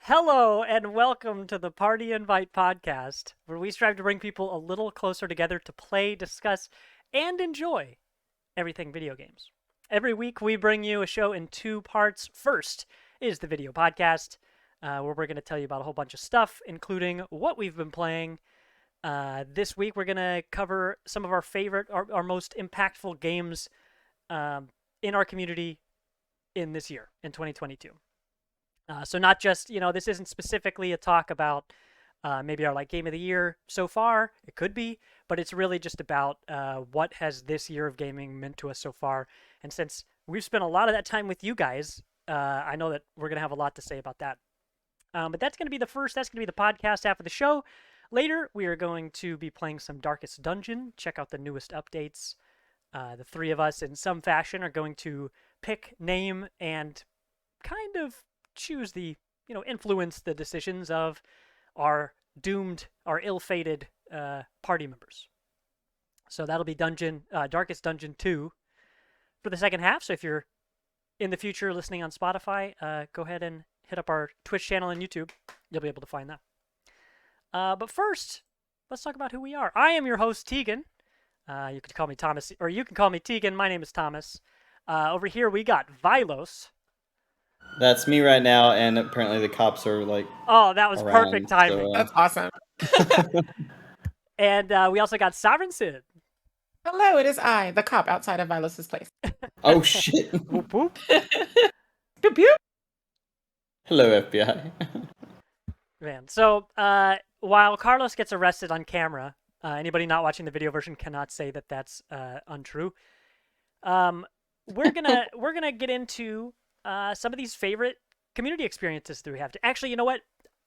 Hello and welcome to the Party Invite podcast, where we strive to bring people a little closer together to play, discuss, and enjoy everything video games. Every week we bring you a show in two parts. First is the video podcast, where we're going to tell you about a whole bunch of stuff, including what we've been playing. This week we're going to cover some of our favorite, our most impactful games in our community in this year, in 2022. So not just, this isn't specifically a talk about maybe our game of the year so far. It could be, but it's really just about what has this year of gaming meant to us so far. And since we've spent a lot of that time with you guys, I know that we're going to have a lot to say about that. But that's going to be the podcast half of the show. Later, we are going to be playing some Darkest Dungeon. Check out the newest updates. The three of us, in some fashion, are going to pick, name, and kind of choose influence the decisions of our ill-fated party members. So that'll be Darkest Dungeon 2 for the second half. So if you're in the future listening on Spotify, go ahead and hit up our Twitch channel and YouTube. You'll be able to find that. But first, let's talk about who we are. I am your host, Tegan. You can call me Thomas, or you can call me Tegan. My name is Thomas. Over here, we got Vilos. That's me right now, and apparently the cops are Oh, that was around, perfect timing. so, That's awesome. And we also got Sovereign Sid. Hello, it is I, the cop outside of Vilos' place. Oh shit! Whoop whoop. Pew pew. Hello, FBI. Man, so while Carlos gets arrested on camera, anybody not watching the video version cannot say that that's untrue. We're gonna get into some of these favorite community experiences that we have. Actually, you know what?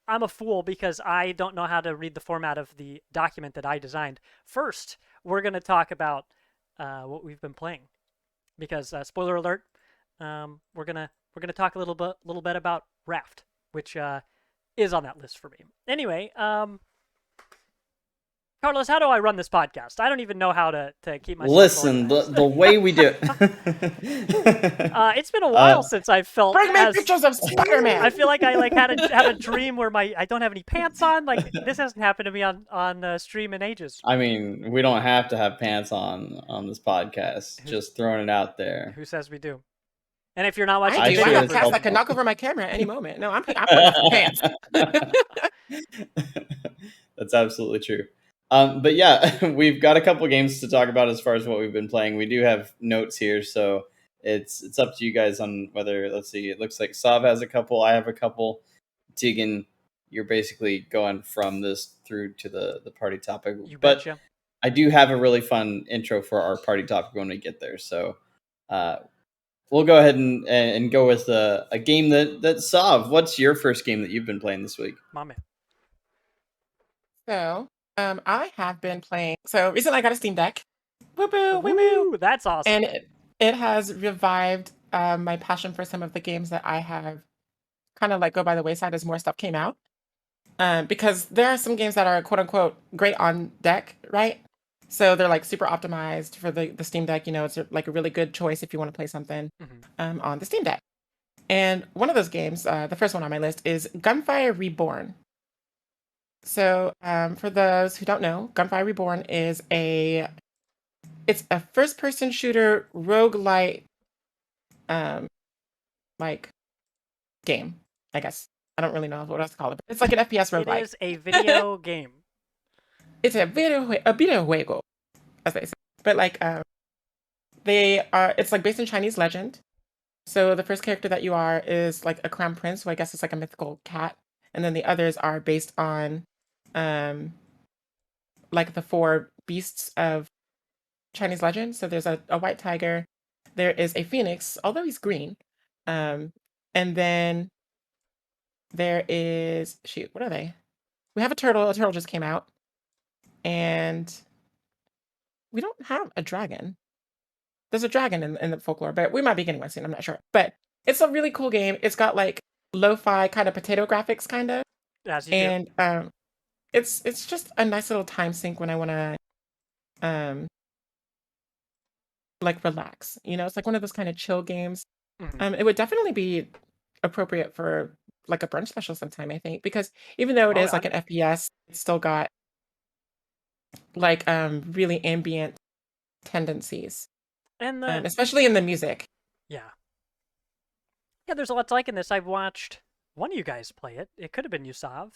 I'm a fool because I don't know how to read the format of the document that I designed. First, we're going to talk about what we've been playing, because spoiler alert, we're gonna talk a little bit about Raft, which is on that list for me. Anyway, Carlos, how do I run this podcast? I don't even know how to keep myself Listen, the way we do it. It's been a while since I felt. Bring me pictures of Spider-Man. I feel like I have a dream where I don't have any pants on. This hasn't happened to me on stream in ages. I mean, we don't have to have pants on this podcast. Just throwing it out there. Who says we do? And if you're not watching, I do. I I do have as cats well. that can knock over my camera at any moment. No, I'm putting on pants. That's absolutely true. But yeah, we've got a couple games to talk about as far as what we've been playing. We do have notes here, so it's up to you guys on whether, let's see, it looks like Sav has a couple, I have a couple. Tegan, you're basically going from this through to the party topic. You but betcha. I do have a really fun intro for our party topic when we get there. So we'll go ahead and go with a game that Sav, what's your first game that you've been playing this week? My man. So, I have been playing. So recently, I got a Steam Deck. Woo boo, woo Woo, that's awesome. And it has revived my passion for some of the games that I have kind of let go by the wayside as more stuff came out. Because there are some games that are quote unquote great on deck, right? So they're super optimized for the Steam Deck. It's a really good choice if you want to play something on the Steam Deck. And one of those games, the first one on my list, is Gunfire Reborn. So, for those who don't know, Gunfire Reborn is it's a first-person shooter roguelite game, I guess. I don't really know what else to call it, but it's like an FPS roguelite. It is a video game. It's a video juego, as they say. But it's based in Chinese legend. So the first character that you are is a crown prince, who I guess is a mythical cat, and then the others are based on the four beasts of Chinese legend. So there's a white tiger, there is a phoenix, although he's green, and then there is what are they? We have a turtle. A turtle just came out, and we don't have a dragon. There's a dragon in the folklore, but we might be getting one soon. I'm not sure, but it's a really cool game. It's got lo-fi kind of potato graphics, kind of, As you and it's just a nice little time sink when I want to relax. It's one of those kind of chill games Mhm. It would definitely be appropriate for like a brunch special sometime, I think, because even though it Oh, is like an FPS, it's still got like really ambient tendencies, and the especially in the music. yeah, yeah. There's a lot to like in this. I've watched one of you guys play it. It could have been Yusav.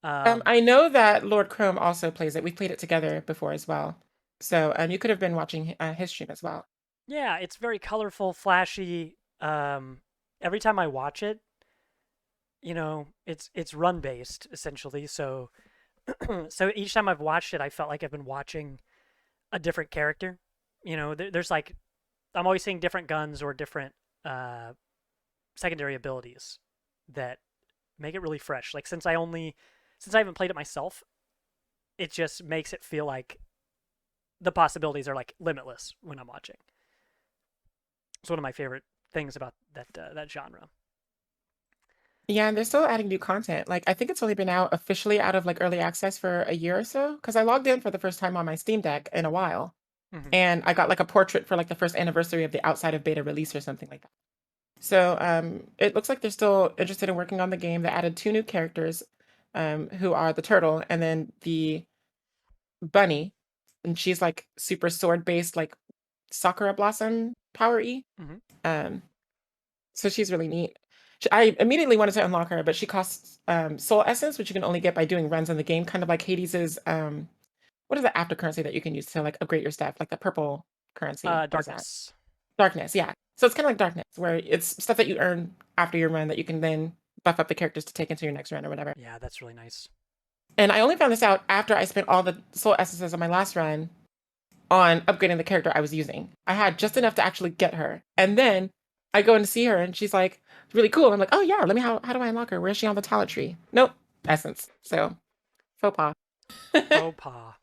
I know that Lord Chrome also plays it. We played it together before as well. So you could have been watching his stream as well. Yeah, it's very colorful, flashy. Every time I watch it, it's run based essentially. So so each time I've watched it, I felt like I've been watching a different character. There's like I'm always seeing different guns or different uh, secondary abilities that make it really fresh. Like since I haven't played it myself, it just makes it feel like the possibilities are like limitless when I'm watching. It's one of my favorite things about that genre. Yeah, and they're still adding new content. Like I think it's only been out officially out of like early access for a year or so. Because I logged in for the first time on my Steam Deck in a while, Mm-hmm. and I got like a portrait for like the first anniversary of the outside of beta release or something like that. So it looks like they're still interested in working on the game. They added two new characters, who are the turtle and then the bunny, and she's like super sword based, like Sakura Blossom Power E. Mm-hmm. Um, so she's really neat. I immediately wanted to unlock her, but she costs soul essence, which you can only get by doing runs in the game, kind of like Hades's what is the after currency that you can use to like upgrade your stuff, like the purple currency. What is that? Darkness. Darkness, yeah. So it's kind of like darkness, where it's stuff that you earn after your run that you can then buff up the characters to take into your next run or whatever. Yeah, that's really nice. And I only found this out after I spent all the soul essences on my last run on upgrading the character I was using. I had just enough to actually get her. And then I go and see her and she's like, really cool. I'm like, oh yeah, how do I unlock her? Where is she on the talent tree? Nope. Essence. So faux pas. Faux pas.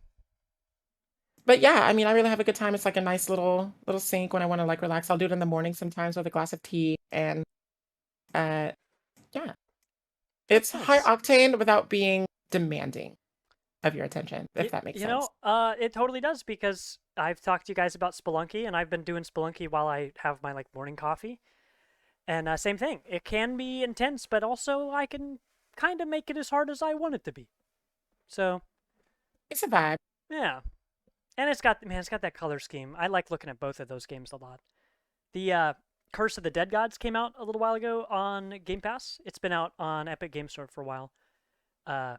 But yeah, I mean, I really have a good time. It's like a nice little sink when I want to like relax. I'll do it in the morning sometimes with a glass of tea. And yeah. It's That's high nice. octane without being demanding of your attention, if that makes sense. It totally does because I've talked to you guys about Spelunky, and I've been doing Spelunky while I have my like morning coffee. And same thing. It can be intense, but also I can kind of make it as hard as I want it to be. So It's a vibe. yeah, and it's got that color scheme. I like looking at both of those games a lot. The Curse of the Dead Gods came out a little while ago on Game Pass. It's been out on Epic Game Store for a while. Uh,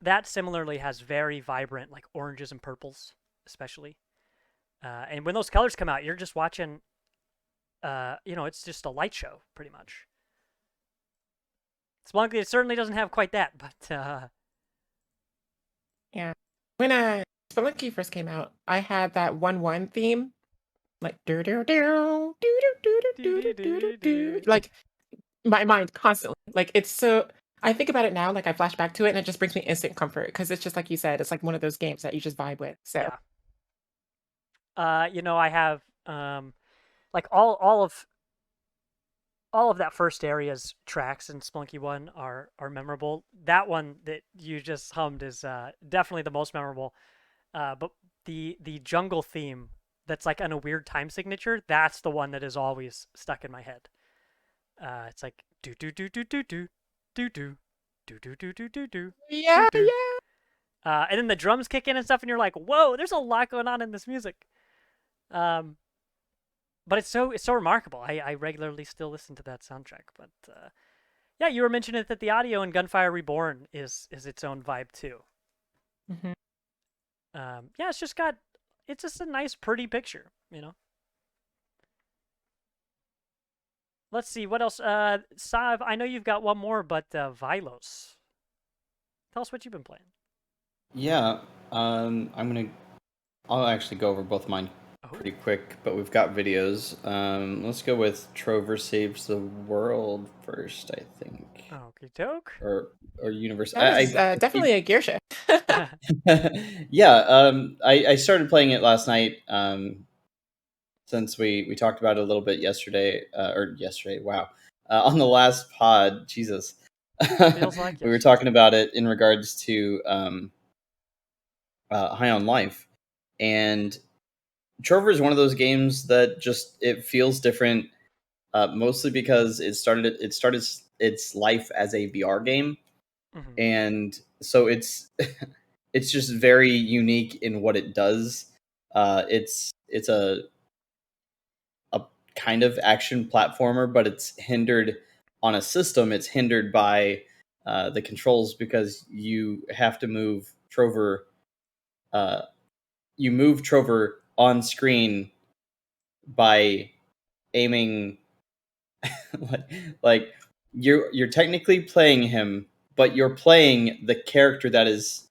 that similarly has very vibrant like oranges and purples, especially. And when those colors come out, you're just watching. It's just a light show pretty much. Spelunky it certainly doesn't have quite that, but Yeah. When Spelunky first came out, I had that 1-1 theme, like do do do do do do do do do do, like my mind constantly. Like it's so. I think about it now, like I flash back to it, and it just brings me instant comfort because it's just like you said, it's like one of those games that you just vibe with. So yeah. I have like all of that first area's tracks in Spelunky 1 are memorable. That one that you just hummed is definitely the most memorable. But the jungle theme that's like on a weird time signature, that's the one that is always stuck in my head. It's like do do do do do do do do do do do do do do do yeah, do. yeah. And then the drums kick in and stuff, and you're like, "Whoa, there's a lot going on in this music." Um, but it's so remarkable. I regularly still listen to that soundtrack. But yeah, you were mentioning that the audio in Gunfire Reborn is its own vibe too. Hmm. Yeah, it's just a nice, pretty picture. Let's see what else. Sav, I know you've got one more, but Vilos. Tell us what you've been playing. Yeah, I'll actually go over both of mine Oh, pretty quick, but we've got videos. Let's go with Trover Saves the World first, I think, okie doke. or Universe. That is definitely a gear shift. Yeah, I started playing it last night. Since we talked about it a little bit yesterday, or yesterday, wow, on the last pod, Jesus, Feels like we were yesterday. talking about it in regards to High on Life, and Trover is one of those games that just it feels different mostly because it started its life as a VR game, and so it's it's just very unique in what it does. It's a kind of action platformer, but it's hindered on a system. It's hindered by the controls because you have to move Trover. You move Trover on screen by aiming like you're technically playing him, but you're playing the character that is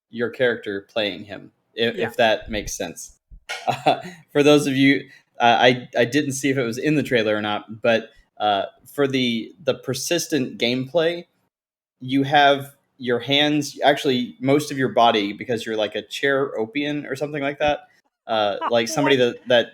your character playing him. If that makes sense. For those of you, I didn't see if it was in the trailer or not, but for the persistent gameplay, you have your hands, actually most of your body, because you're like a chair opian or something like that. Like somebody that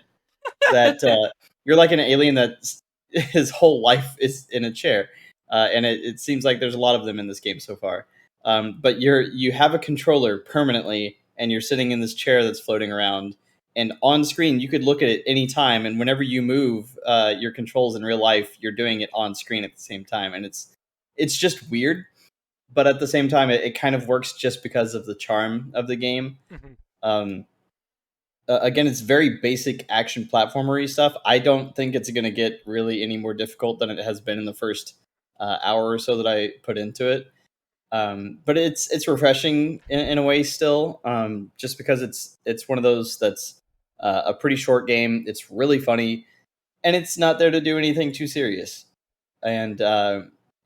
you're like an alien that his whole life is in a chair, and it seems like there's a lot of them in this game so far. But you have a controller permanently, and you're sitting in this chair that's floating around. And on screen, you could look at it any time, and whenever you move your controls in real life, you're doing it on screen at the same time, and it's just weird. But at the same time, it kind of works just because of the charm of the game. Um, Again, it's very basic action platformery stuff. I don't think it's going to get really any more difficult than it has been in the first hour or so that I put into it. But it's refreshing in a way still, just because it's one of those that's a pretty short game. It's really funny, and it's not there to do anything too serious. And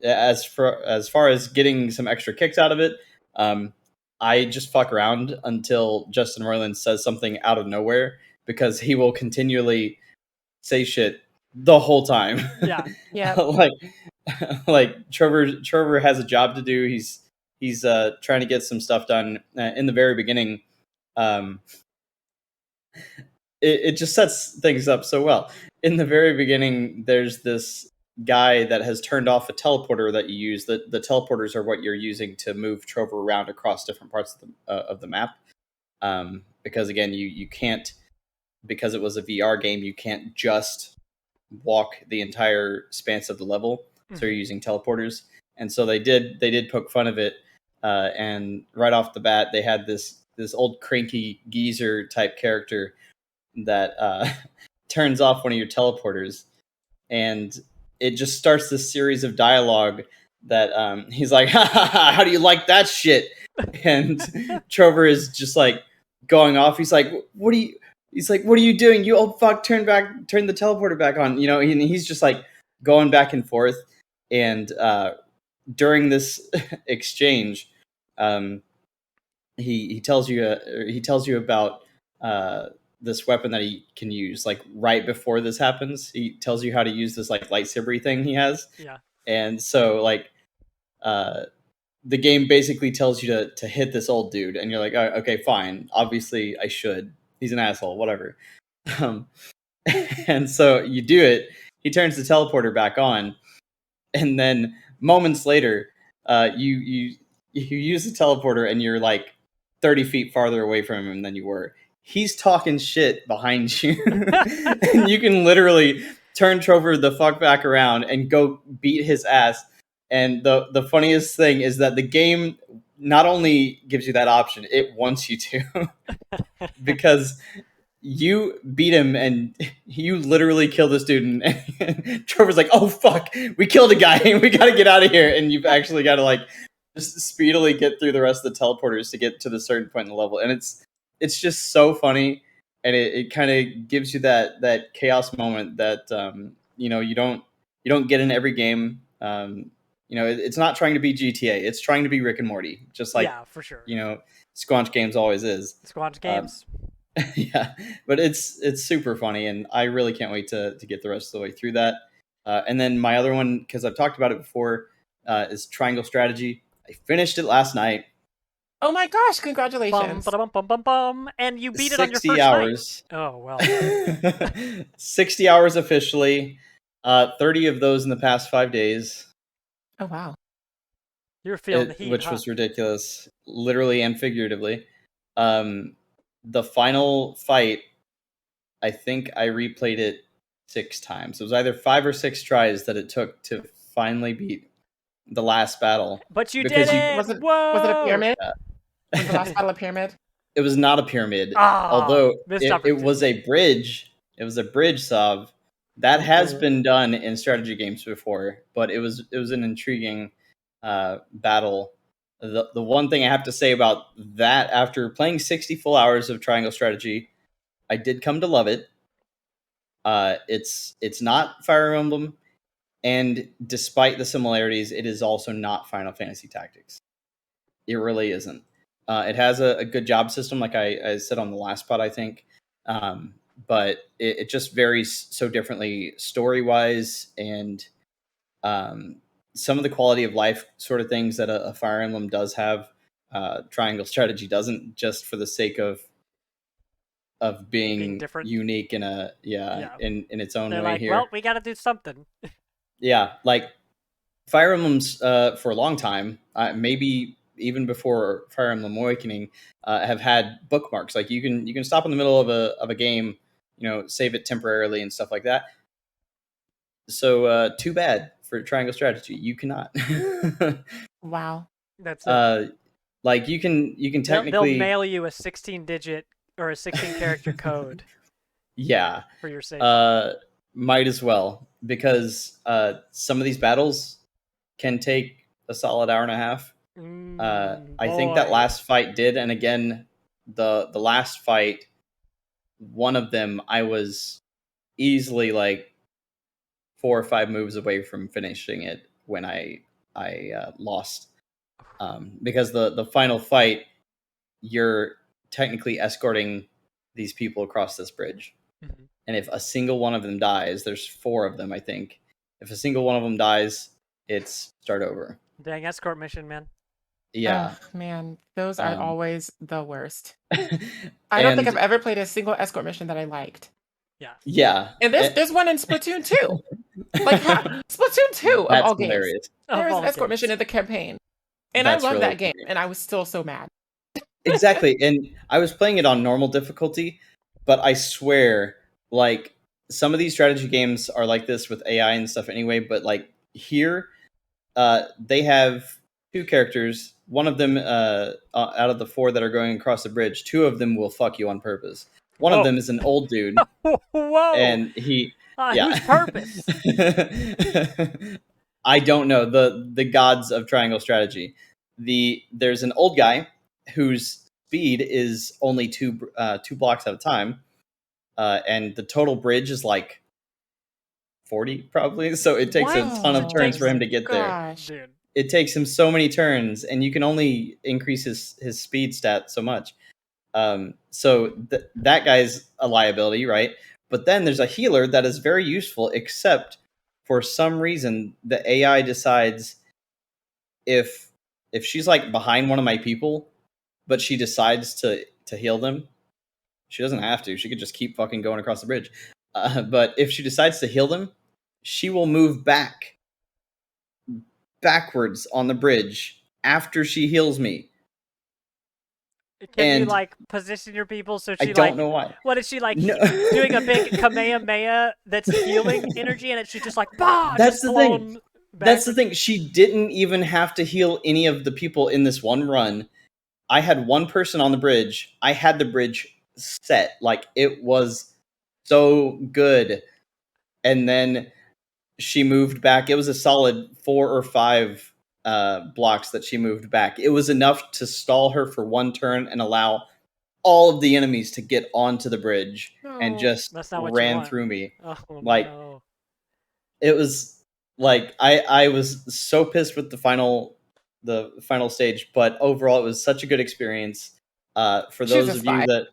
as far as getting some extra kicks out of it, I just fuck around until Justin Roiland says something out of nowhere, because he will continually say shit the whole time. Yeah. like like Trover has a job to do. He's trying to get some stuff done in the very beginning. It just sets things up so well. In the very beginning, there's this guy that has turned off a teleporter that you use. The teleporters are what you're using to move Trover around across different parts of the map. Because again, you can't, because it was a VR game, you can't just walk the entire span of the level. So you're using teleporters, and so they did poke fun of it. And right off the bat, they had this old cranky geezer type character that turns off one of your teleporters, and it just starts this series of dialogue that he's like, ha, ha, ha, how do you like that shit? And Trover is just like going off. He's like, what are you doing, you old fuck? Turn the teleporter back on, and he's just like going back and forth. And during this exchange, he tells you about this weapon that he can use. Like right before this happens, he tells you how to use this like lightsaber thing he has. Yeah. And so like the game basically tells you to hit this old dude, and you're like, oh, okay, fine. Obviously, I should. He's an asshole. Whatever. And so you do it. He turns the teleporter back on, and then moments later, you use the teleporter, and you're like 30 feet farther away from him than you were. He's talking shit behind you, and you can literally turn Trover the fuck back around and go beat his ass. And the funniest thing is that the game not only gives you that option, it wants you to, because you beat him and you literally kill this dude, and Trover's like, oh fuck, we killed a guy and we gotta get out of here. And you've actually got to like just speedily get through the rest of the teleporters to get to the certain point in the level. And it's just so funny, and it kind of gives you that chaos moment that you don't get in every game. It's not trying to be GTA, it's trying to be Rick and Morty, just like, yeah, for sure. Squanch Games always is. Squanch Games. Yeah, but it's super funny, and I really can't wait to get the rest of the way through that. And then my other one, because I've talked about it before, is Triangle Strategy. I finished it last night. Oh my gosh, congratulations. And you beat it on your 60 first hours. night. Oh, well. 60 hours officially. 30 of those in the past 5 days. Oh, wow. You're feeling the heat, which was ridiculous, literally and figuratively. The final fight, I think I replayed it 6 times. It was either 5 or 6 tries that it took to finally beat the last battle. But you Because did you- it. Was it Whoa! a pyramid? Yeah. Was the last battle a pyramid? It was not a pyramid, Ah, although missed it was a opportunity. bridge. It was a bridge, Sav. That has Ooh. been done in strategy games before, but it was an intriguing battle. The one thing I have to say about that, after playing 60 full hours of Triangle Strategy, I did come to love it. It's not Fire Emblem, and despite the similarities, it is also not Final Fantasy Tactics. It really isn't. It has a good job system, like I said on the last pod, I think. But it just varies so differently story-wise, and some of the quality of life sort of things that a Fire Emblem does have, Triangle Strategy doesn't, just for the sake of being different. unique in in its own They're way like, here. well, we got to do something. Yeah, like Fire Emblems for a long time, maybe even before Fire Emblem Awakening, have had bookmarks. Like you can stop in the middle of a game, save it temporarily and stuff like that. So too bad for Triangle Strategy, you cannot. Wow. That's it. Like you can They'll technically mail you a 16-digit or a 16-character code yeah. for your save. Might as well, because some of these battles can take a solid hour and a half. I think that Boy. last fight did, and again, the last fight, one of them, I was easily like 4 or 5 moves away from finishing it when I lost, because the final fight, you're technically escorting these people across this bridge, Mhm. and if a single one of them dies, there's 4 of them, I think. If a single one of them dies, it's start over. Dang, escort mission, man. Yeah. Ugh, man, those are Um, always the worst. I don't think I've and ever played a single escort mission that I liked. Yeah. yeah, And there's one in Splatoon 2. Like Splatoon 2 of that's all games. hilarious. There is Of an all escort mission games. in the campaign. And I That's love really that game, funny. and I was still so mad. Exactly. And I was playing it on normal difficulty, but I swear, like, some of these strategy games are like this with AI and stuff anyway, but like here, they have 2 characters. One of them, out of the 4 that are going across the bridge, 2 of them will fuck you on purpose. One of Whoa. them is an old dude, Whoa. and he, yeah. Whose purpose? I don't know, the gods of Triangle Strategy. There's an old guy whose speed is only 2 blocks at a time, and the total bridge is like 40 probably. So it takes a ton of Oh, turns for him to get there. gosh. Dude. It takes him so many turns, and you can only increase his speed stat so much. So that guy's a liability, right? But then there's a healer that is very useful, except for some reason the AI decides if she's like behind one of my people, but she decides to heal them, she doesn't have to. She could just keep fucking going across the bridge. But if she decides to heal them, she will move backwards on the bridge after she heals me. Can you And like position your people so I she don't like know why. what is she like No. doing a big Kamehameha that's healing energy and it's just like bah That's just the flown thing. That's the thing. She didn't even have to heal any of the people in this one run. I had one person on the bridge. I had the bridge set. Like, it was so good. And then she moved back. It was a solid 4 or 5 blocks that she moved back. It was enough to stall her for 1 turn and allow all of the enemies to get onto the bridge, and just That's not what you ran want. through me. Oh Like, no. it was like I was so pissed with the final stage, but overall it was such a good experience. For She's those a of you spy. that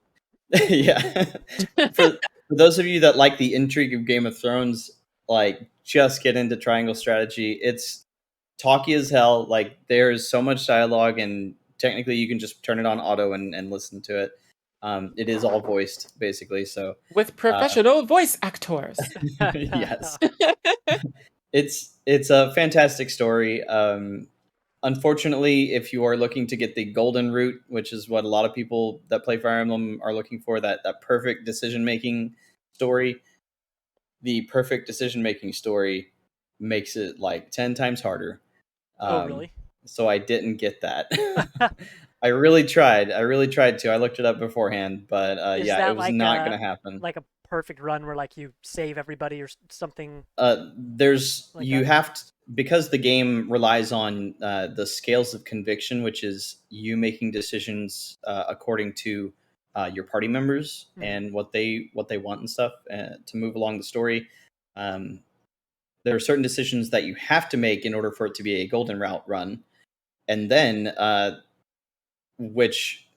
yeah, for those of you that like the intrigue of Game of Thrones, like, just get into Triangle Strategy. It's talky as hell. Like, there's so much dialogue, and technically you can just turn it on auto and listen to it. It is all voiced basically, so With professional voice actors. yes. It's a fantastic story. Unfortunately, if you are looking to get the golden route, which is what a lot of people that play Fire Emblem are looking for, that perfect decision making story, the perfect decision making story makes it like 10 times harder. Oh, really? So I didn't get that. I really tried. I really tried to. I looked it up beforehand, but Is yeah, it that was not going to happen. like a perfect run where like you save everybody or something There's like you that? have to, because the game relies on the scales of conviction, which is you making decisions according to your party members and what they want and stuff to move along the story. Um, there are certain decisions that you have to make in order for it to be a golden route run, and then which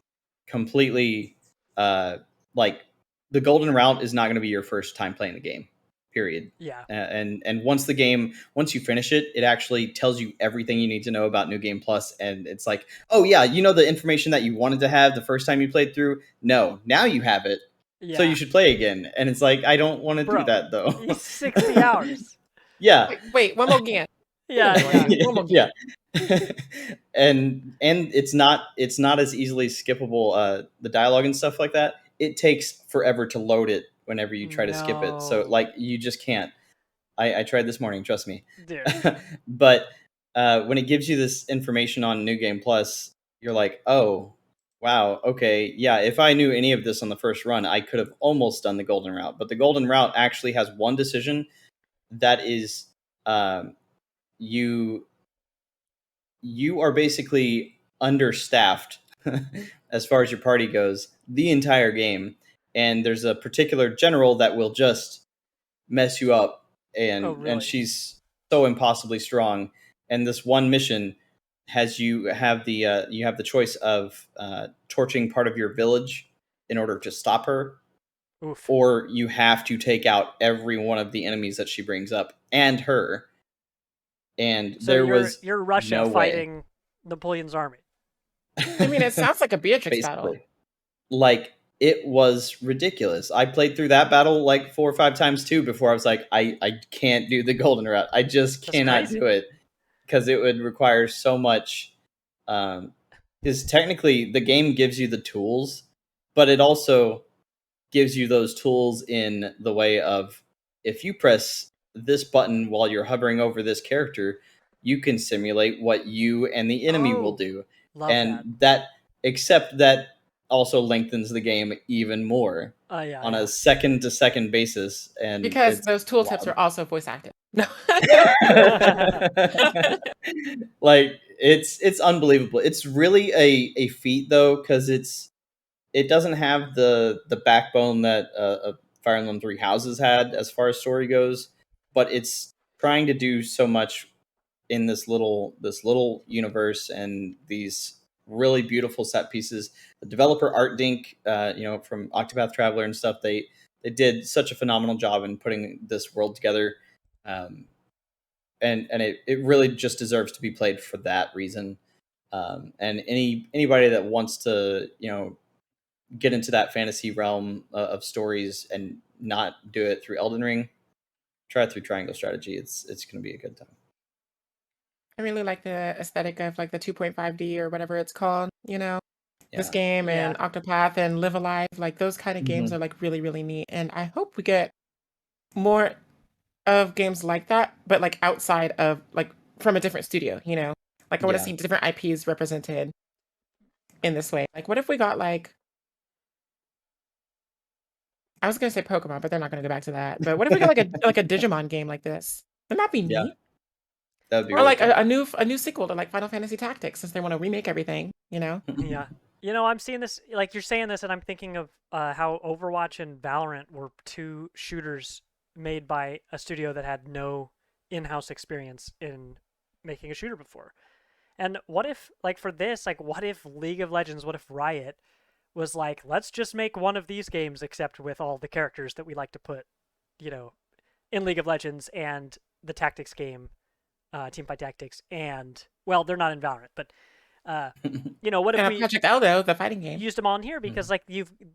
completely like the golden route is not going to be your first time playing the game, period. Yeah. And once you finish it, it actually tells you everything you need to know about New Game Plus, and it's like, oh yeah, you know the information that you wanted to have the first time you played through. No, now you have it, so you should play again. And it's like, I don't want to do that though. 60 hours. Yeah. Wait, one more again. Yeah. Yeah. and it's not as easily skippable, the dialogue and stuff like that. It takes forever to load it whenever you try to skip it, so like you just can't. I tried this morning, trust me, dude. But when it gives you this information on New Game Plus, you're like, oh wow, okay, yeah, if I knew any of this on the first run, I could have almost done the golden route. But the golden route actually has one decision that is you are basically understaffed as far as your party goes the entire game, and there's a particular general that will just mess you up, and she's so impossibly strong. And this one mission you have the choice of torching part of your village in order to stop her. Oof. Or you have to take out every one of the enemies that she brings up and her. And so you're Russia fighting Napoleon's army. I mean, it sounds like a Beatrix battle. Like, it was ridiculous. I played through that battle like 4 or 5 times too before I was like, I can't do the golden route. I just cannot do it, because it would require so much. Because technically the game gives you the tools, but it also gives you those tools in the way of, if you press this button while you're hovering over this character, you can simulate what you and the enemy will do. And that except that also lengthens the game even more on a second to second basis. And because those tooltips are also voice acted. No. Like, it's unbelievable. It's really a feat though, because it doesn't have the backbone that Fire Emblem Three Houses had as far as story goes, but it's trying to do so much in this little universe and these really beautiful set pieces. The developer Art Dink, from Octopath Traveler and stuff, they did such a phenomenal job in putting this world together, and it really just deserves to be played for that reason. And anybody that wants to get into that fantasy realm of stories and not do it through Elden Ring, try it through Triangle Strategy. It's going to be a good time. I really like the aesthetic of like the 2.5D or whatever it's called, this game and Octopath and Live Alive. Like, those kind of games are like really, really neat. And I hope we get more of games like that, but like outside of, like, from a different studio, Like, I want to see different IPs represented in this way. Like, what if we got like, I was gonna say Pokemon, but they're not gonna go back to that. But what if we got like a Digimon game like this? Wouldn't that be neat? That'd be or really like cool. a new sequel to like Final Fantasy Tactics, since they want to remake everything, Yeah. I'm seeing this, like, you're saying this, and I'm thinking of how Overwatch and Valorant were two shooters made by a studio that had no in-house experience in making a shooter before. And what if, like, for this, like, what if League of Legends, what if Riot was like, let's just make one of these games except with all the characters that we like to put, in League of Legends, and the tactics game, Teamfight Tactics, and, well, they're not in Valorant, but what if we Project Eldo, the fighting game, used them on here, because like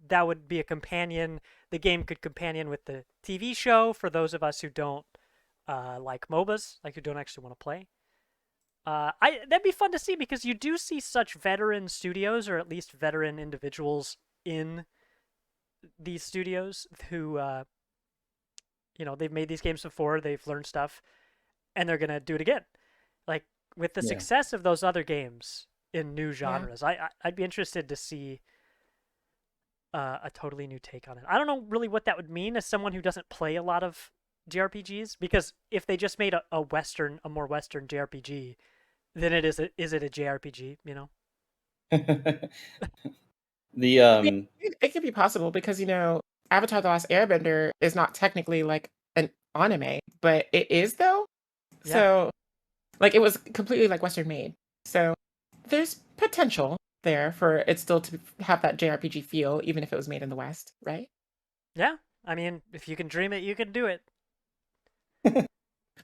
that would be a companion. The game could companion with the TV show for those of us who don't like MOBAs, like who don't actually want to play. That'd be fun to see, because you do see such veteran studios, or at least veteran individuals in these studios who they've made these games before, they've learned stuff, and they're gonna do it again. Like with the Yeah. success of those other games in new Yeah. genres, I'd be interested to see a totally new take on it. I don't know really what that would mean as someone who doesn't play a lot of JRPGs, because if they just made a more Western JRPG, then is it a JRPG? The I mean, it could be possible because Avatar: The Last Airbender is not technically like an anime, but it is though. Yeah. So, like, it was completely like Western made. So, there's potential there for it still to have that JRPG feel, even if it was made in the West, right? Yeah. I mean, if you can dream it, you can do it.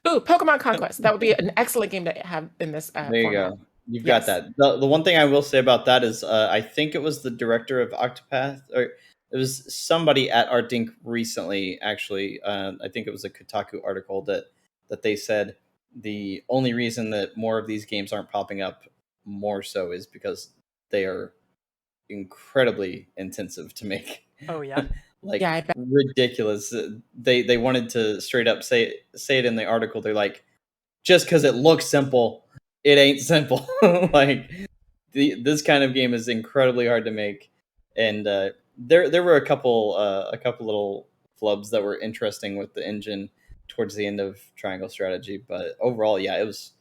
Ooh, Pokemon Conquest. That would be an excellent game to have in this There you format. go. You've Yes. got that. The one thing I will say about that is I think it was the director of Octopath, or it was somebody at Art Inc. recently, actually. I think it was a Kotaku article that they said the only reason that more of these games aren't popping up more so is because they are incredibly intensive to make. Oh yeah. Like Yeah, I bet. ridiculous. They wanted to straight up say it in the article. They're like, just because it looks simple, it ain't simple. Like this kind of game is incredibly hard to make, and there were a couple little flubs that were interesting with the engine towards the end of Triangle Strategy, but overall, yeah, it was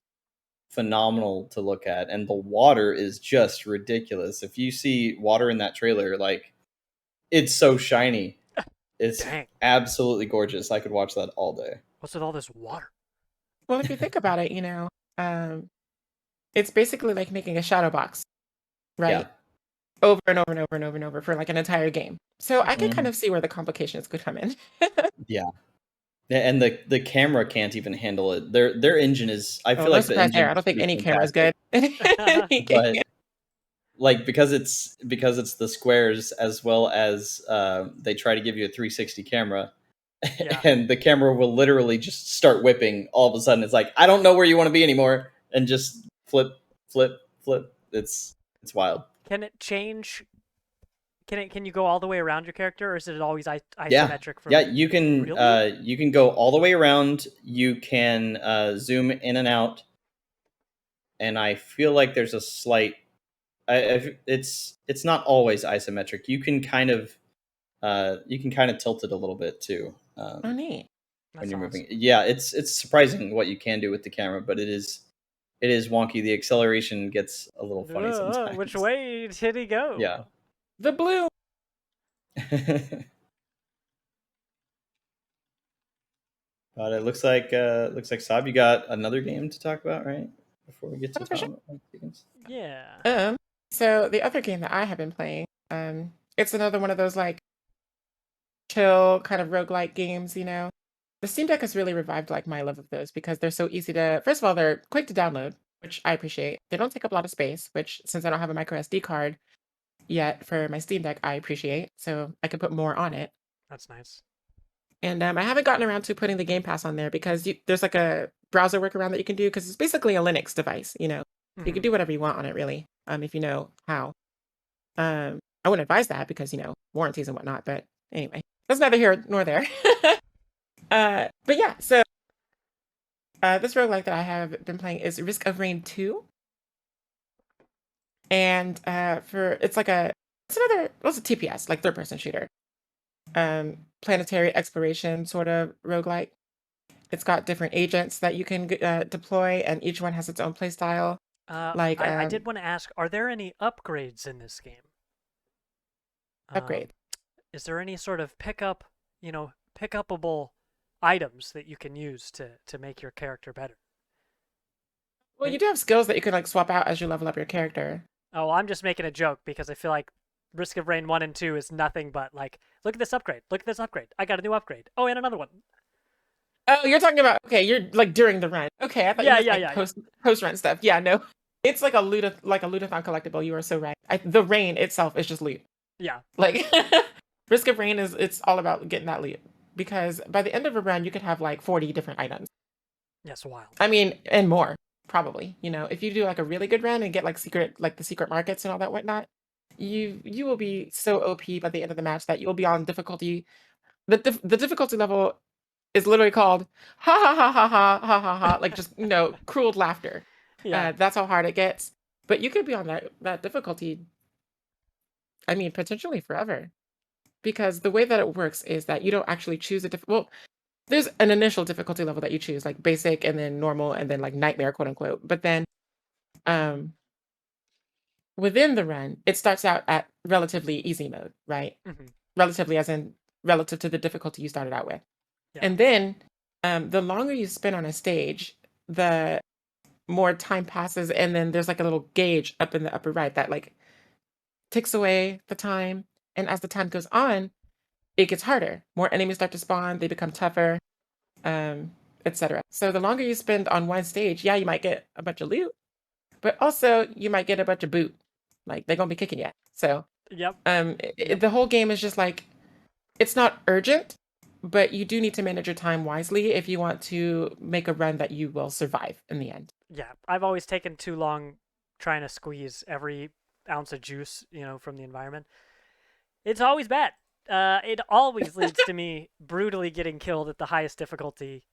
phenomenal to look at, and the water is just ridiculous. If you see water in that trailer, like it's so shiny, it's Dang. absolutely gorgeous. I could watch that all day. What's with all this water? Well, if you think about it, it's basically like making a shadow box, right? Yeah. Over and over and over and over and over for like an entire game. So I can Mhm. kind of see where the complications could come in. Yeah. And the camera can't even handle it. Their engine is, I Oh, feel no like the surprise there. engine I is don't think pretty any camera is good. fantastic. But like because it's the squares, as well as they try to give you a 360 camera, Yeah. and the camera will literally just start whipping all of a sudden. It's like, I don't know where you want to be anymore, and just flip, flip, flip. It's wild. Can it change? Can you go all the way around your character, or is it always Yeah. isometric? From Yeah, you can Really? you can go all the way around. You can zoom in and out, and I feel like there's a slight. It's not always isometric. You can kind of tilt it a little bit too Oh, neat. when That's you're awesome. moving. Yeah, it's surprising what you can do with the camera, but it is wonky. The acceleration gets a little funny sometimes. Which way did he go? Yeah. The blue. But it looks like Saab, you got another game to talk about, right? Before we get to Oh, for sure. talking about games. Yeah. So the other game that I have been playing, it's another one of those like chill kind of roguelike games, The Steam Deck has really revived like my love of those because they're so easy to, first of all, they're quick to download, which I appreciate. They don't take up a lot of space, which since I don't have a micro SD card yet for my Steam Deck, I appreciate. So I can put more on it. That's nice. And I haven't gotten around to putting the Game Pass on there because there's like a browser workaround that you can do because it's basically a Linux device, You Mhm. can do whatever you want on it, really, if you know how. I wouldn't advise that because, warranties and whatnot. But anyway, that's neither here nor there. But yeah, so this roguelike that I have been playing is Risk of Rain 2. And it's a TPS, like third person shooter. Planetary exploration sort of roguelike. It's got different agents that you can deploy, and each one has its own playstyle. I did want to ask, are there any upgrades in this game? Upgrade. Is there any sort of pickupable items that you can use to make your character better? Well, you do have skills that you can like swap out as you level up your character. Oh, I'm just making a joke because I feel like Risk of Rain 1 and 2 is nothing but like, look at this upgrade. Look at this upgrade. I got a new upgrade. Oh, and another one. Oh, you're talking about, okay, you're like during the run. Okay, I thought you meant like post run stuff. Yeah, no. It's like a lootathon collectible. You are so right. The rain itself is just loot. Yeah. Like Risk of Rain it's all about getting that loot. Because by the end of a run, you could have like 40 different items. Yes, wild. I mean, and more, probably. If you do like a really good run and get like the secret markets and all that whatnot, you will be so OP by the end of the match that you'll be on difficulty. The difficulty level is literally called ha ha ha ha ha ha ha ha, like just cruel laughter. Yeah. That's how hard it gets. But you could be on that difficulty. I mean, potentially forever, because the way that it works is that you don't actually choose well, there's an initial difficulty level that you choose, like basic and then normal and then like nightmare, quote unquote. But then um within the run, it starts out at relatively easy mode, right? hmm Relatively as in relative to the difficulty you started out with. Yeah. And then the longer you spend on a stage, the more time passes, and then there's like a little gauge up in the upper right that like ticks away the time. And as the time goes on, it gets harder. More enemies start to spawn, they become tougher, etc. So the longer you spend on one stage, yeah, you might get a bunch of loot, but also you might get a bunch of boot. Like they're gonna be kicking you. So Yep. the whole game is just like, it's not urgent, but you do need to manage your time wisely if you want to make a run that you will survive in the end. Yeah. I've always taken too long trying to squeeze every ounce of juice, from the environment. It's always bad. It always leads to me brutally getting killed at the highest difficulty,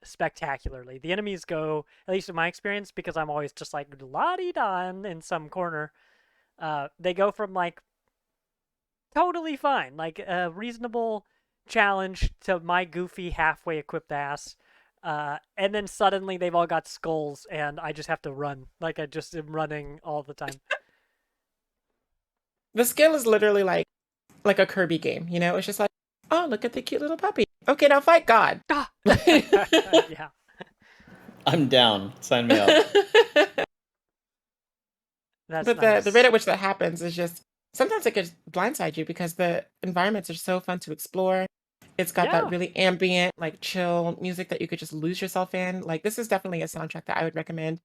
spectacularly. The enemies go, at least in my experience, because I'm always just like la-di-da in some corner. They go from like totally fine, like a reasonable challenge to my goofy halfway equipped ass. And then suddenly they've all got skulls, and I just have to run. Like I just am running all the time. The skill is literally like a Kirby game, It's just like, oh, look at the cute little puppy. Okay, now fight God. Ah! Yeah. I'm down. Sign me up. That's But nice. the rate at which that happens is just, sometimes it could blindside you because the environments are so fun to explore. It's got Yeah. that really ambient, like chill music that you could just lose yourself in. Like this is definitely a soundtrack that I would recommend.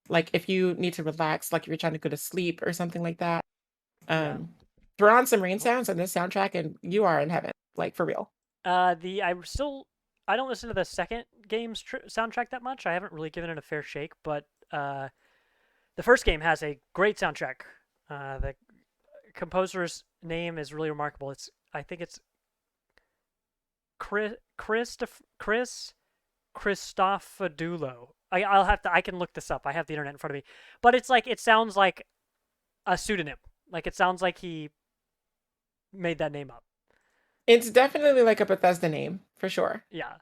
Like if you need to relax, like if you're trying to go to sleep or something like that. Yeah. Throw on some rain sounds and this soundtrack and you are in heaven, like for real. I don't listen to the second game's soundtrack that much. I haven't really given it a fair shake, but the first game has a great soundtrack. The composer's name is really remarkable. I think it's Chris Christofadulo. I can look this up. I have the internet in front of me, but it sounds like a pseudonym. Like it sounds like he made that name up. It's definitely like a Bethesda name for sure. Yeah.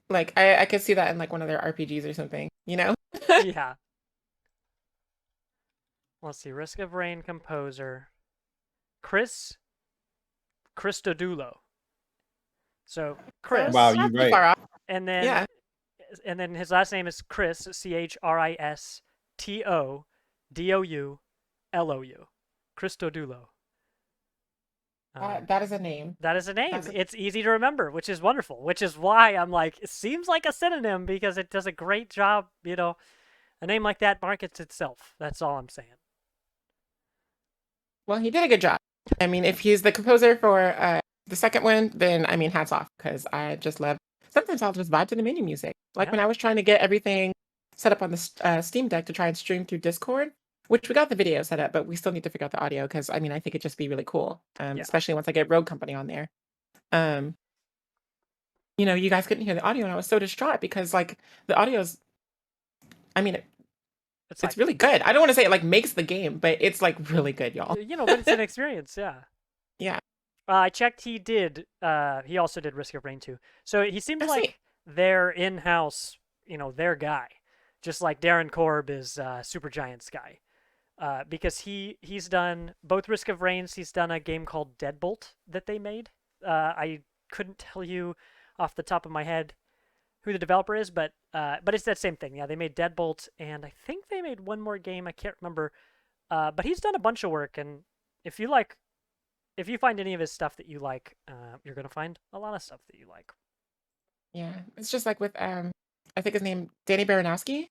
Like I could see that in like one of their RPGs or something, Yeah. Let's see. Risk of Rain composer Christodulo. So Chris. Wow, Not you're too far right. off. And then Yeah. and then his last name is Chris, Christodoulo. Christodulo. That is a name. That is a name. That's It's easy to remember, which is wonderful. Which is why I'm like, it seems like a synonym because it does a great job. A name like that markets itself. That's all I'm saying. Well, he did a good job. I mean, if he's the composer for the second one, then I mean, hats off, because I just love. Sometimes I'll just vibe to the menu music. Like Yeah. when I was trying to get everything set up on the Steam Deck to try and stream through Discord, which we got the video set up, but we still need to figure out the audio because I mean, I think it'd just be really cool, Yeah. especially once I get Rogue Company on there. You guys couldn't hear the audio, and I was so distraught because like the audio's, I mean, it's really good. I don't want to say it like makes the game, but it's like really good, y'all. But it's an experience, yeah. Yeah. I checked. He also did Risk of Rain 2. So he seems like their in-house, their guy, just like Darren Korb is Supergiant's guy, because he's done both Risk of Rains. He's done a game called Deadbolt that they made. I couldn't tell you off the top of my head who the developer is, but it's that same thing. Yeah, they made Deadbolt, and I think they made one more game. I can't remember. But he's done a bunch of work, and if you find any of his stuff that you like, you're gonna find a lot of stuff that you like. Yeah, it's just like with I think his name Danny Baranowski.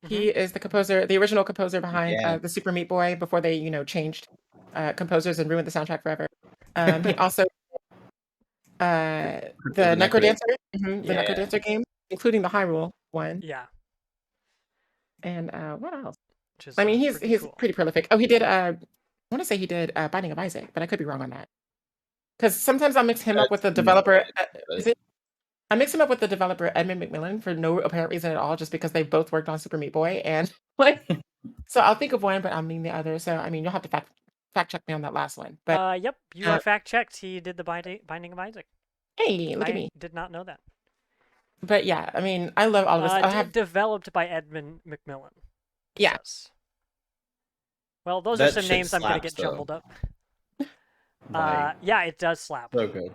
He is the composer, the original composer behind the Super Meat Boy before they changed composers and ruined the soundtrack forever. He also the Necrodancer, the Necrodancer game, including the Hyrule one. Yeah. And what else? Is, I mean, he's cool. pretty prolific. Oh, he did. I want to say he did Binding of Isaac, but I could be wrong on that. Because sometimes I'll mix him up with the That's developer. but- Is it? I mix him up with the developer Edmund McMillan for no apparent reason at all, just because they both worked on Super Meat Boy, and like, so I'll think of one, but I'll mean the other. So I mean, you'll have to fact check me on that last one. But Yep, you are fact checked. He did the Binding of Isaac. hey, look at I me. did not know that. But yeah, I mean, I love all of this. I have developed by Edmund McMillan. Yeah. Says. Well, those are That some shit names I'm gonna slaps, get though. jumbled up. Like, Yeah, it does slap. so good.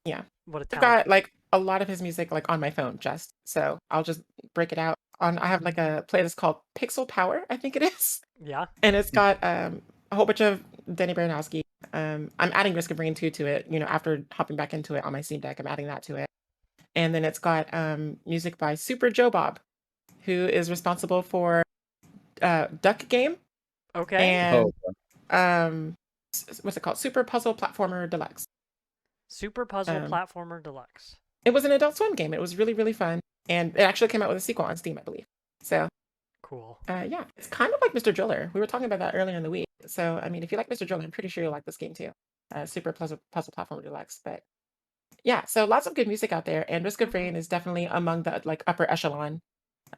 Yeah. What a I've talent. got like a lot of his music like on my phone, just so I'll just break it out on. I have like a playlist called Pixel Power, I think it is, Yeah. and it's got a whole bunch of Denny Baranowski. I'm adding Risk of Rain 2 to it. You know, after hopping back into it on my Steam Deck, I'm adding that to it, and then it's got music by Super Joe Bob, who is responsible for Duck Game Okay. and what's it called? Super Puzzle Platformer Deluxe. Super Puzzle Platformer Deluxe. It was an Adult Swim game. It was really, really fun. And it actually came out with a sequel on Steam, I believe. So cool. Yeah, it's kind of like Mr. Driller. We were talking about that earlier in the week. So I mean, if you like Mr. Driller, I'm pretty sure you'll like this game too. Super Puzzle Platformer Deluxe. But yeah, so lots of good music out there, and Risk of Rain is definitely among the like upper echelon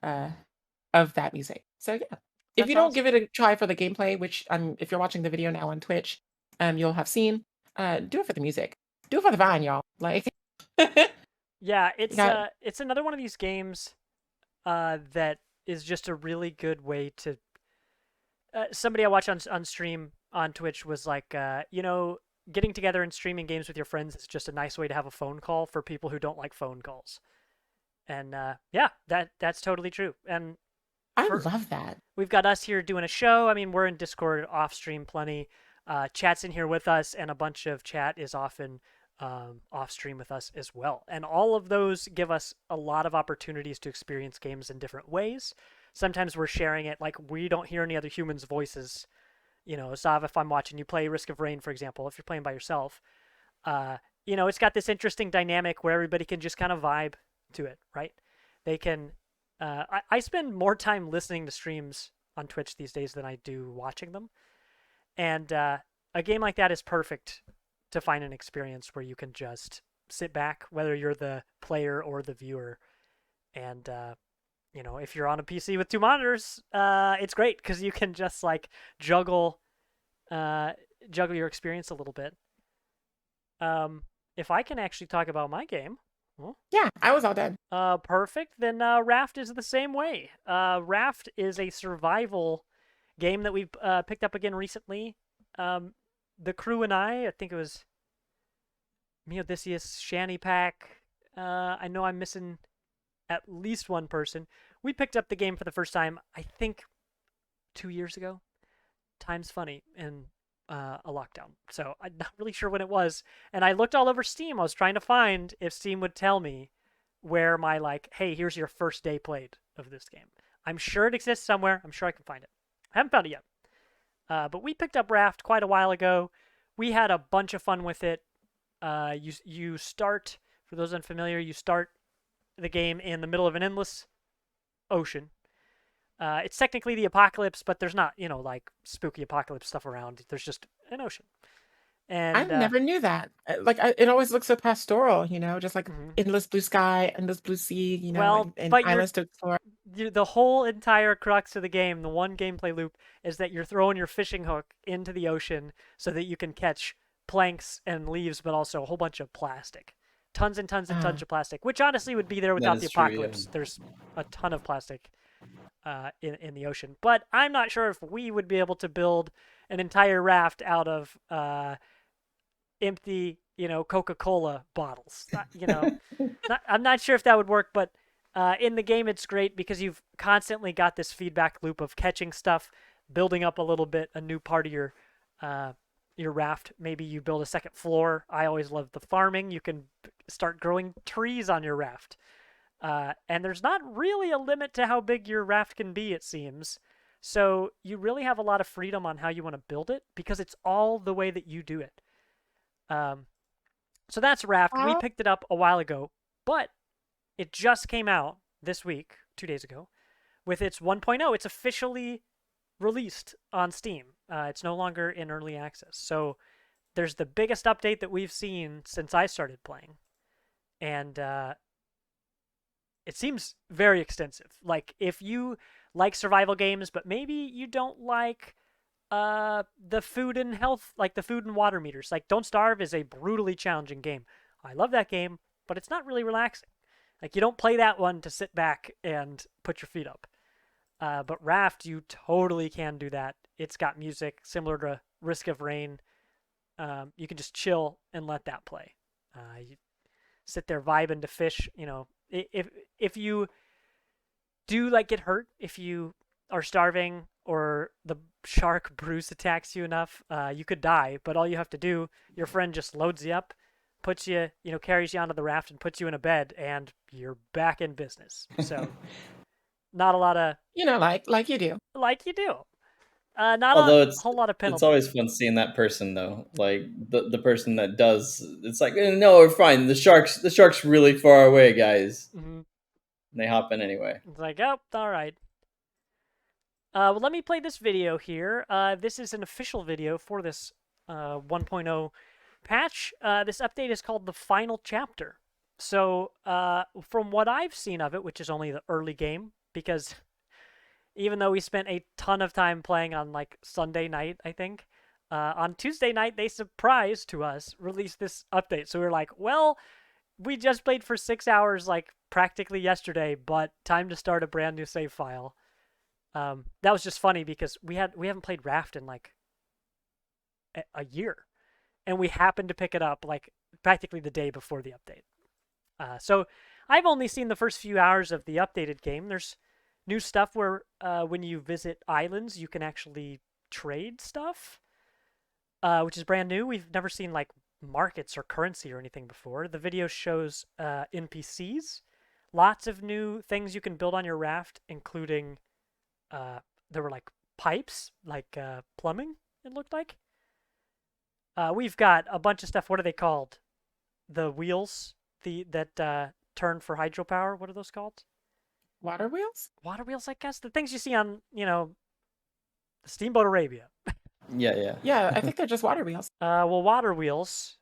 of that music. So yeah, if you don't give it a try for the gameplay, which if you're watching the video now on Twitch, you'll have seen, do it for the music. Do it for the vine, y'all. Like, yeah, it's another one of these games that is just a really good way to. Somebody I watch on stream on Twitch was like, getting together and streaming games with your friends is just a nice way to have a phone call for people who don't like phone calls. And yeah, that's totally true. And I love that. We've got us here doing a show. I mean, we're in Discord off stream plenty. Chat's in here with us, and a bunch of chat is often off stream with us as well. And all of those give us a lot of opportunities to experience games in different ways. Sometimes we're sharing it like we don't hear any other humans' voices. You know, Sav, if I'm watching you play Risk of Rain, for example, if you're playing by yourself, it's got this interesting dynamic where everybody can just kind of vibe to it, right? They can. I spend more time listening to streams on Twitch these days than I do watching them. And a game like that is perfect to find an experience where you can just sit back, whether you're the player or the viewer. And, if you're on a PC with two monitors, it's great because you can just like juggle your experience a little bit. If I can actually talk about my game. Well, yeah, I was all done. Perfect. Then Raft is the same way. Raft is a survival game that we've picked up again recently. The crew and I think it was me, Odysseus, Shanny Pack. I know I'm missing at least one person. We picked up the game for the first time, I think, 2 years ago. Time's funny in a lockdown. So I'm not really sure when it was. And I looked all over Steam. I was trying to find if Steam would tell me where my, hey, here's your first day played of this game. I'm sure it exists somewhere. I'm sure I can find it. I haven't found it yet. But we picked up Raft quite a while ago. We had a bunch of fun with it. You start, for those unfamiliar, you start the game in the middle of an endless ocean. It's technically the apocalypse, but there's not, spooky apocalypse stuff around. There's just an ocean. And I never knew that. It always looks so pastoral, just like endless blue sky, endless blue sea, and islands to explore. The whole entire crux of the game, the one gameplay loop, is that you're throwing your fishing hook into the ocean so that you can catch planks and leaves, but also a whole bunch of plastic. Tons and tons and tons of plastic, which honestly would be there without the apocalypse. True, yeah. There's a ton of plastic in the ocean. But I'm not sure if we would be able to build an entire raft out of empty, Coca-Cola bottles. I'm not sure if that would work, but in the game it's great because you've constantly got this feedback loop of catching stuff, building up a little bit, a new part of your raft. Maybe you build a second floor. I always love the farming. You can start growing trees on your raft. And there's not really a limit to how big your raft can be, it seems. So you really have a lot of freedom on how you want to build it because it's all the way that you do it. So that's Raft. We picked it up a while ago, but it just came out this week, 2 days ago, with its 1.0. It's officially released on Steam. It's no longer in early access. So there's the biggest update that we've seen since I started playing, and it seems very extensive. Like, if you like survival games, but maybe you don't like the food and health, like the food and water meters. Like, Don't Starve is a brutally challenging game. I love that game, but it's not really relaxing. Like, you don't play that one to sit back and put your feet up. But Raft, you totally can do that. It's got music similar to Risk of Rain. You can just chill and let that play. You sit there vibing to fish. You know, if you do like get hurt, if you are starving or the shark Bruce attacks you enough, you could die. But all you have to do, your friend just loads you up, puts you, carries you onto the raft and puts you in a bed, and you're back in business. So not a lot of like you do. like you do. Not Although a whole lot of penalty. it's always fun seeing that person though, like the person that does. It's like, no, we're fine. The shark's really far away, guys. Mm-hmm. And they hop in anyway. It's like, oh, all right. Well, let me play this video here. This is an official video for this 1.0 patch. This update is called the Final Chapter. So, from what I've seen of it, which is only the early game, because even though we spent a ton of time playing on like Sunday night, I think, on Tuesday night they surprised to us released this update. So we were like, well, we just played for 6 hours like practically yesterday, but time to start a brand new save file. That was just funny because we haven't played Raft in like a year, and we happened to pick it up like practically the day before the update. So I've only seen the first few hours of the updated game. There's new stuff where when you visit islands, you can actually trade stuff, which is brand new. We've never seen like markets or currency or anything before. The video shows NPCs, lots of new things you can build on your raft, including there were like pipes, like plumbing, it looked like. We've got a bunch of stuff. What are they called? The wheels that turn for hydropower. What are those called? Water wheels? Water wheels, I guess. The things you see on, Steamboat Arabia. Yeah. Yeah, I think they're just water wheels. Well, water wheels,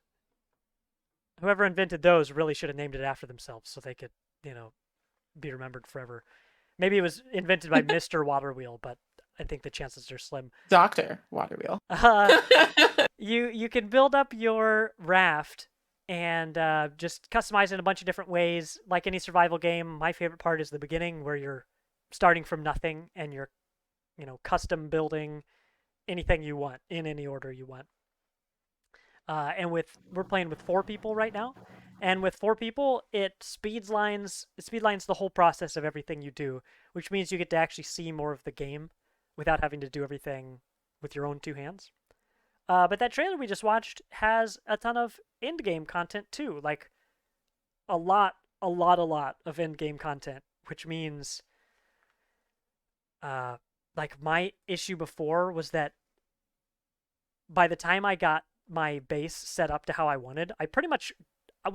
whoever invented those really should have named it after themselves so they could, be remembered forever. Maybe it was invented by Mr. Water Wheel, but I think the chances are slim. Dr. Water Wheel. You can build up your raft and just customize it in a bunch of different ways. Like any survival game, my favorite part is the beginning where you're starting from nothing and you're, custom building anything you want in any order you want. And we're playing with 4 people right now. And with 4 people, it speedlines the whole process of everything you do, which means you get to actually see more of the game without having to do everything with your own 2 hands. But that trailer we just watched has a ton of end-game content too, like a lot of end-game content, which means, like my issue before was that by the time I got my base set up to how I wanted, I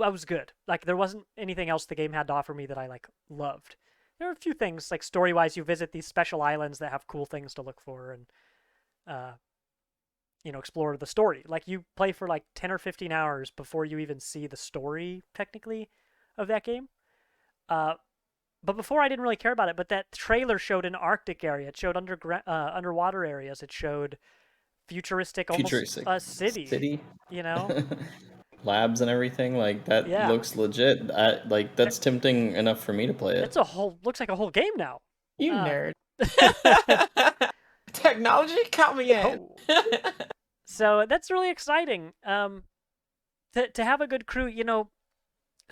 was good. Like, there wasn't anything else the game had to offer me that I, like, loved. There are a few things, like, story-wise, you visit these special islands that have cool things to look for and, explore the story. Like, you play for, like, 10 or 15 hours before you even see the story, technically, of that game. But before, I didn't really care about it, but that trailer showed an Arctic area. It showed underwater areas. It showed futuristic city. Labs and everything, like that looks legit. That's tempting enough for me to play it. Looks like a whole game now. You nerd. Technology, count me in. So that's really exciting. To have a good crew,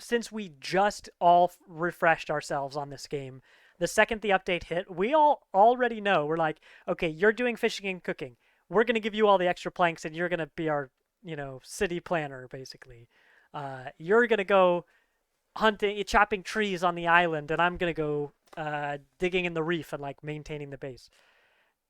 since we just all refreshed ourselves on this game, the second the update hit, we all already know. We're like, okay, you're doing fishing and cooking. We're gonna give you all the extra planks, and you're gonna be our city planner, basically. You're gonna go hunting, chopping trees on the island, and I'm gonna go digging in the reef and like maintaining the base.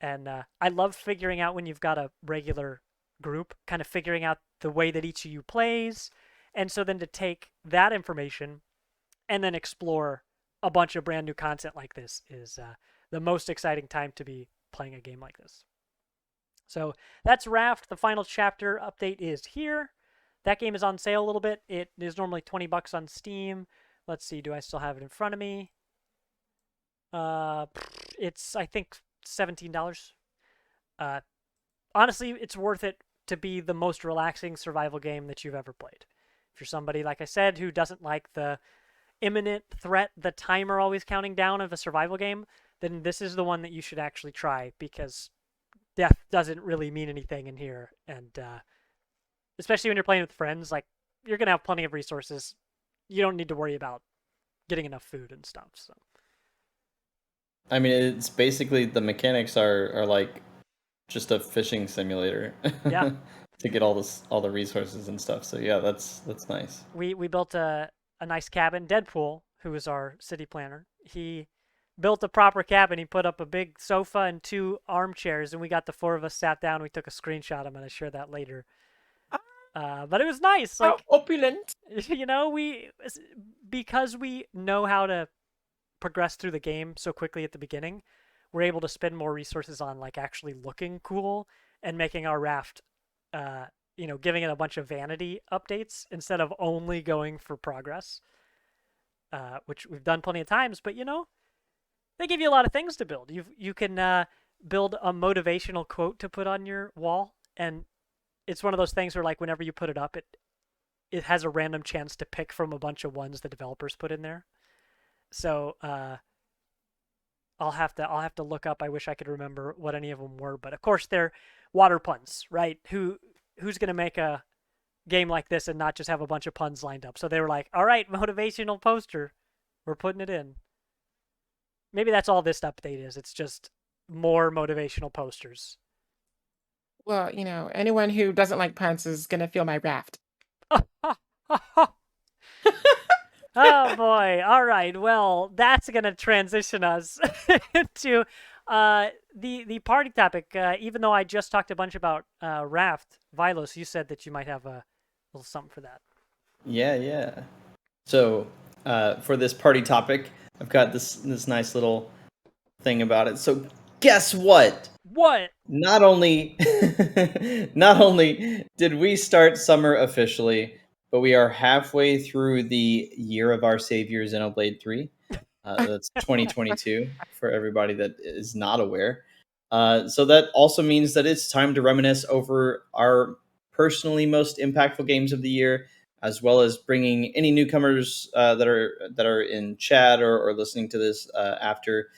And I love figuring out when you've got a regular group, kind of figuring out the way that each of you plays, and so then to take that information and then explore a bunch of brand new content like this is the most exciting time to be playing a game like this. So that's Raft. The final chapter update is here. That game is on sale a little bit. It is normally $20 on Steam. Let's see, do I still have it in front of me? It's I think $17. Honestly, it's worth it to be the most relaxing survival game that you've ever played. If you're somebody, like I said, who doesn't like the imminent threat, the timer always counting down of a survival game, then this is the one that you should actually try, because death doesn't really mean anything in here. And especially when you're playing with friends, like, you're going to have plenty of resources. You don't need to worry about getting enough food and stuff. So I mean, it's basically the mechanics are like just a fishing simulator. Yeah. To get all the resources and stuff. So yeah, that's nice. We built a nice cabin. Deadpool, who is our city planner, he built a proper cabin. He put up a big sofa and 2 armchairs, and we got the 4 of us sat down. We took a screenshot. I'm gonna share that later. But it was nice. How Like, opulent. you know, because we know how to progress through the game so quickly at the beginning, we're able to spend more resources on like actually looking cool and making our raft, giving it a bunch of vanity updates instead of only going for progress, which we've done plenty of times. But they give you a lot of things to build. You can build a motivational quote to put on your wall, and it's one of those things where, like, whenever you put it up, it has a random chance to pick from a bunch of ones the developers put in there. So I'll have to look up. I wish I could remember what any of them were, but of course they're water puns, right? Who's gonna make a game like this and not just have a bunch of puns lined up? So they were like, all right, motivational poster, we're putting it in. Maybe that's all this update is. It's just more motivational posters. Well, anyone who doesn't like puns is gonna feel my raft. Oh boy! All right. Well, that's gonna transition us into the party topic. Even though I just talked a bunch about Raft, Vilos, you said that you might have a little something for that. Yeah. So for this party topic, I've got this nice little thing about it. So guess what? What? Not only did we start summer officially, but we are halfway through the year of our savior, Xenoblade 3. That's 2022 for everybody that is not aware. So that also means that it's time to reminisce over our personally most impactful games of the year, as well as bringing any newcomers that are in chat or listening to this after,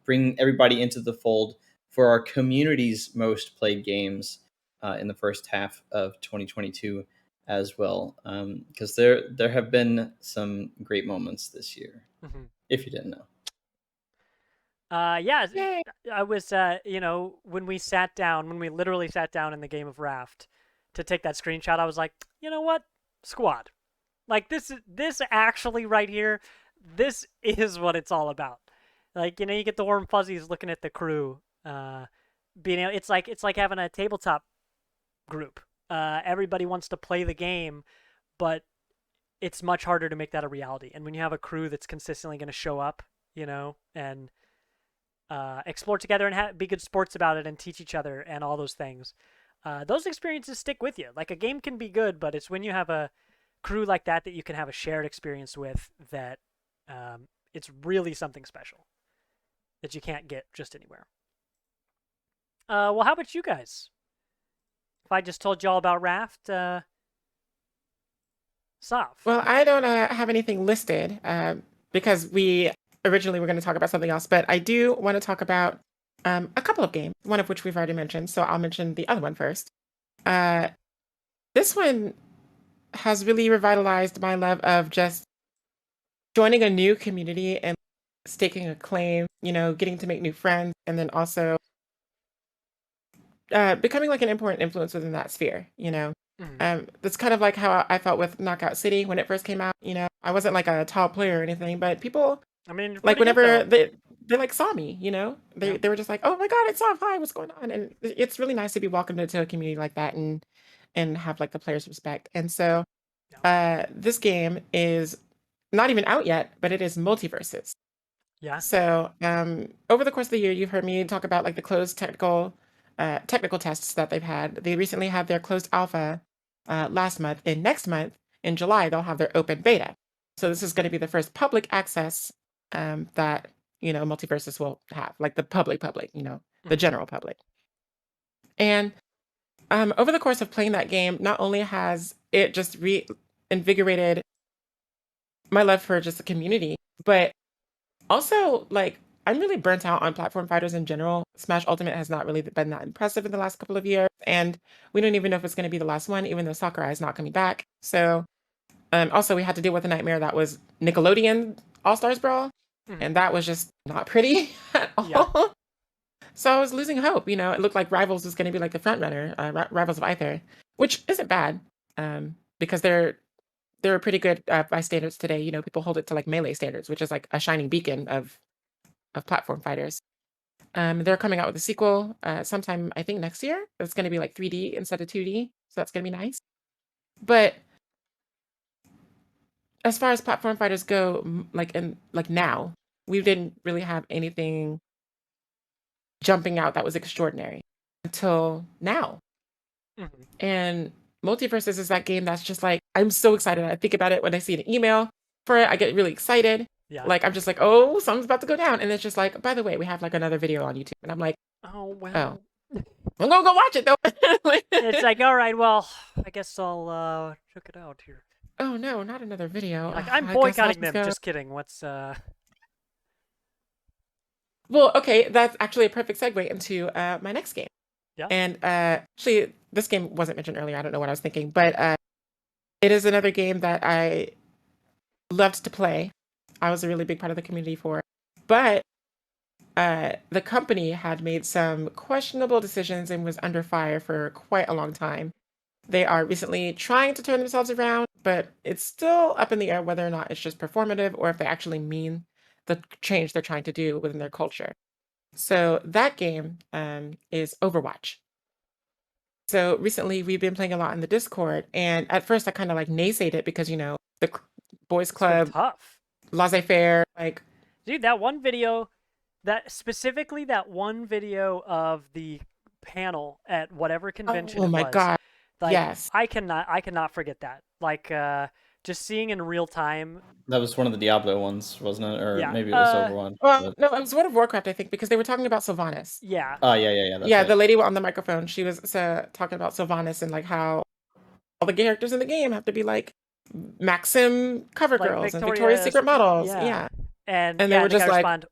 bring everybody into the fold for our community's most played games in the first half of 2022 as well, because there have been some great moments this year. Mm-hmm. If you didn't know. Yeah, Yay. I was, when we literally sat down in the game of Raft to take that screenshot, I was like, you know what, squad, like this actually right here, this is what it's all about. Like, you get the warm fuzzies looking at the crew, it's like having a tabletop group. Everybody wants to play the game, but it's much harder to make that a reality. And when you have a crew that's consistently going to show up, and explore together and be good sports about it and teach each other and all those things, those experiences stick with you. Like, a game can be good, but it's when you have a crew like that you can have a shared experience with that it's really something special that you can't get just anywhere. Well, how about you guys? If I just told you all about Raft, Sav. Well, I don't have anything listed because we originally were going to talk about something else, but I do want to talk about a couple of games, one of which we've already mentioned, so I'll mention the other one first. This one has really revitalized my love of just joining a new community and staking a claim, getting to make new friends, and then also becoming like an important influence within that sphere, That's kind of like how I felt with Knockout City when it first came out. I wasn't like a top player or anything, but people, I mean, like, pretty good, whenever though. they like saw me, Yeah. they were just like, oh my god, it's Sav, hi, what's going on? And it's really nice to be welcomed into a community like that and have like the players' respect. And so this game is not even out yet, but it is Multiverses. Yeah. So over the course of the year, you've heard me talk about like the closed technical technical tests that they've had. They recently had their closed alpha last month, and next month in July they'll have their open beta. So this is going to be the first public access that Multiverses will have, like the public, the general public. And over the course of playing that game, not only has it just reinvigorated my love for just the community, but also like I'm really burnt out on platform fighters in general. Smash Ultimate has not really been that impressive in the last couple of years, and we don't even know if it's going to be the last one, even though Sakurai is not coming back. So, also we had to deal with a nightmare that was Nickelodeon All Stars Brawl, and that was just not pretty at all. Yeah. So I was losing hope. It looked like Rivals was going to be like the front runner, Rivals of Aether, which isn't bad, because they're pretty good by standards today. People hold it to like Melee standards, which is like a shining beacon of platform fighters. They're coming out with a sequel sometime, I think, next year. It's going to be like 3D instead of 2D, so that's going to be nice. But as far as platform fighters go, now, we didn't really have anything jumping out that was extraordinary until now. And Multiverses is that game that's just like, I'm so excited. I think about it when I see an email for it. I get really excited. Yeah. Like, I'm just like, oh, something's about to go down. And it's just like, by the way, we have like another video on YouTube. And I'm like, oh, well. I'm going to go watch it though. It's like, all right, well, I guess I'll check it out here. Oh no, not another video. Like, I'm boycotting them. Just kidding. What's Well, okay, that's actually a perfect segue into my next game. Yeah. And actually, this game wasn't mentioned earlier. I don't know what I was thinking, but it is another game that I loved to play. I was a really big part of the community for it. But the company had made some questionable decisions and was under fire for quite a long time. They are recently trying to turn themselves around, but it's still up in the air whether or not it's just performative or if they actually mean the change they're trying to do within their culture. So that game is Overwatch. So recently we've been playing a lot in the Discord, and at first I kind of like naysayed it because the boys club, tough, laissez-faire, like, dude, that one video of the panel at whatever convention oh my god, like, yes, I cannot forget that. Like, just seeing in real time. That was one of the Diablo ones, wasn't it? Or Yeah, maybe it was Overwatch. Well, no, it was World of Warcraft, I think, because they were talking about Sylvanas. Yeah. Oh, yeah. That's yeah, right. the lady on the microphone, she was talking about Sylvanas and like how all the characters in the game have to be like Maxim cover like girls and Victoria's Secret models. Yeah. And they were just like,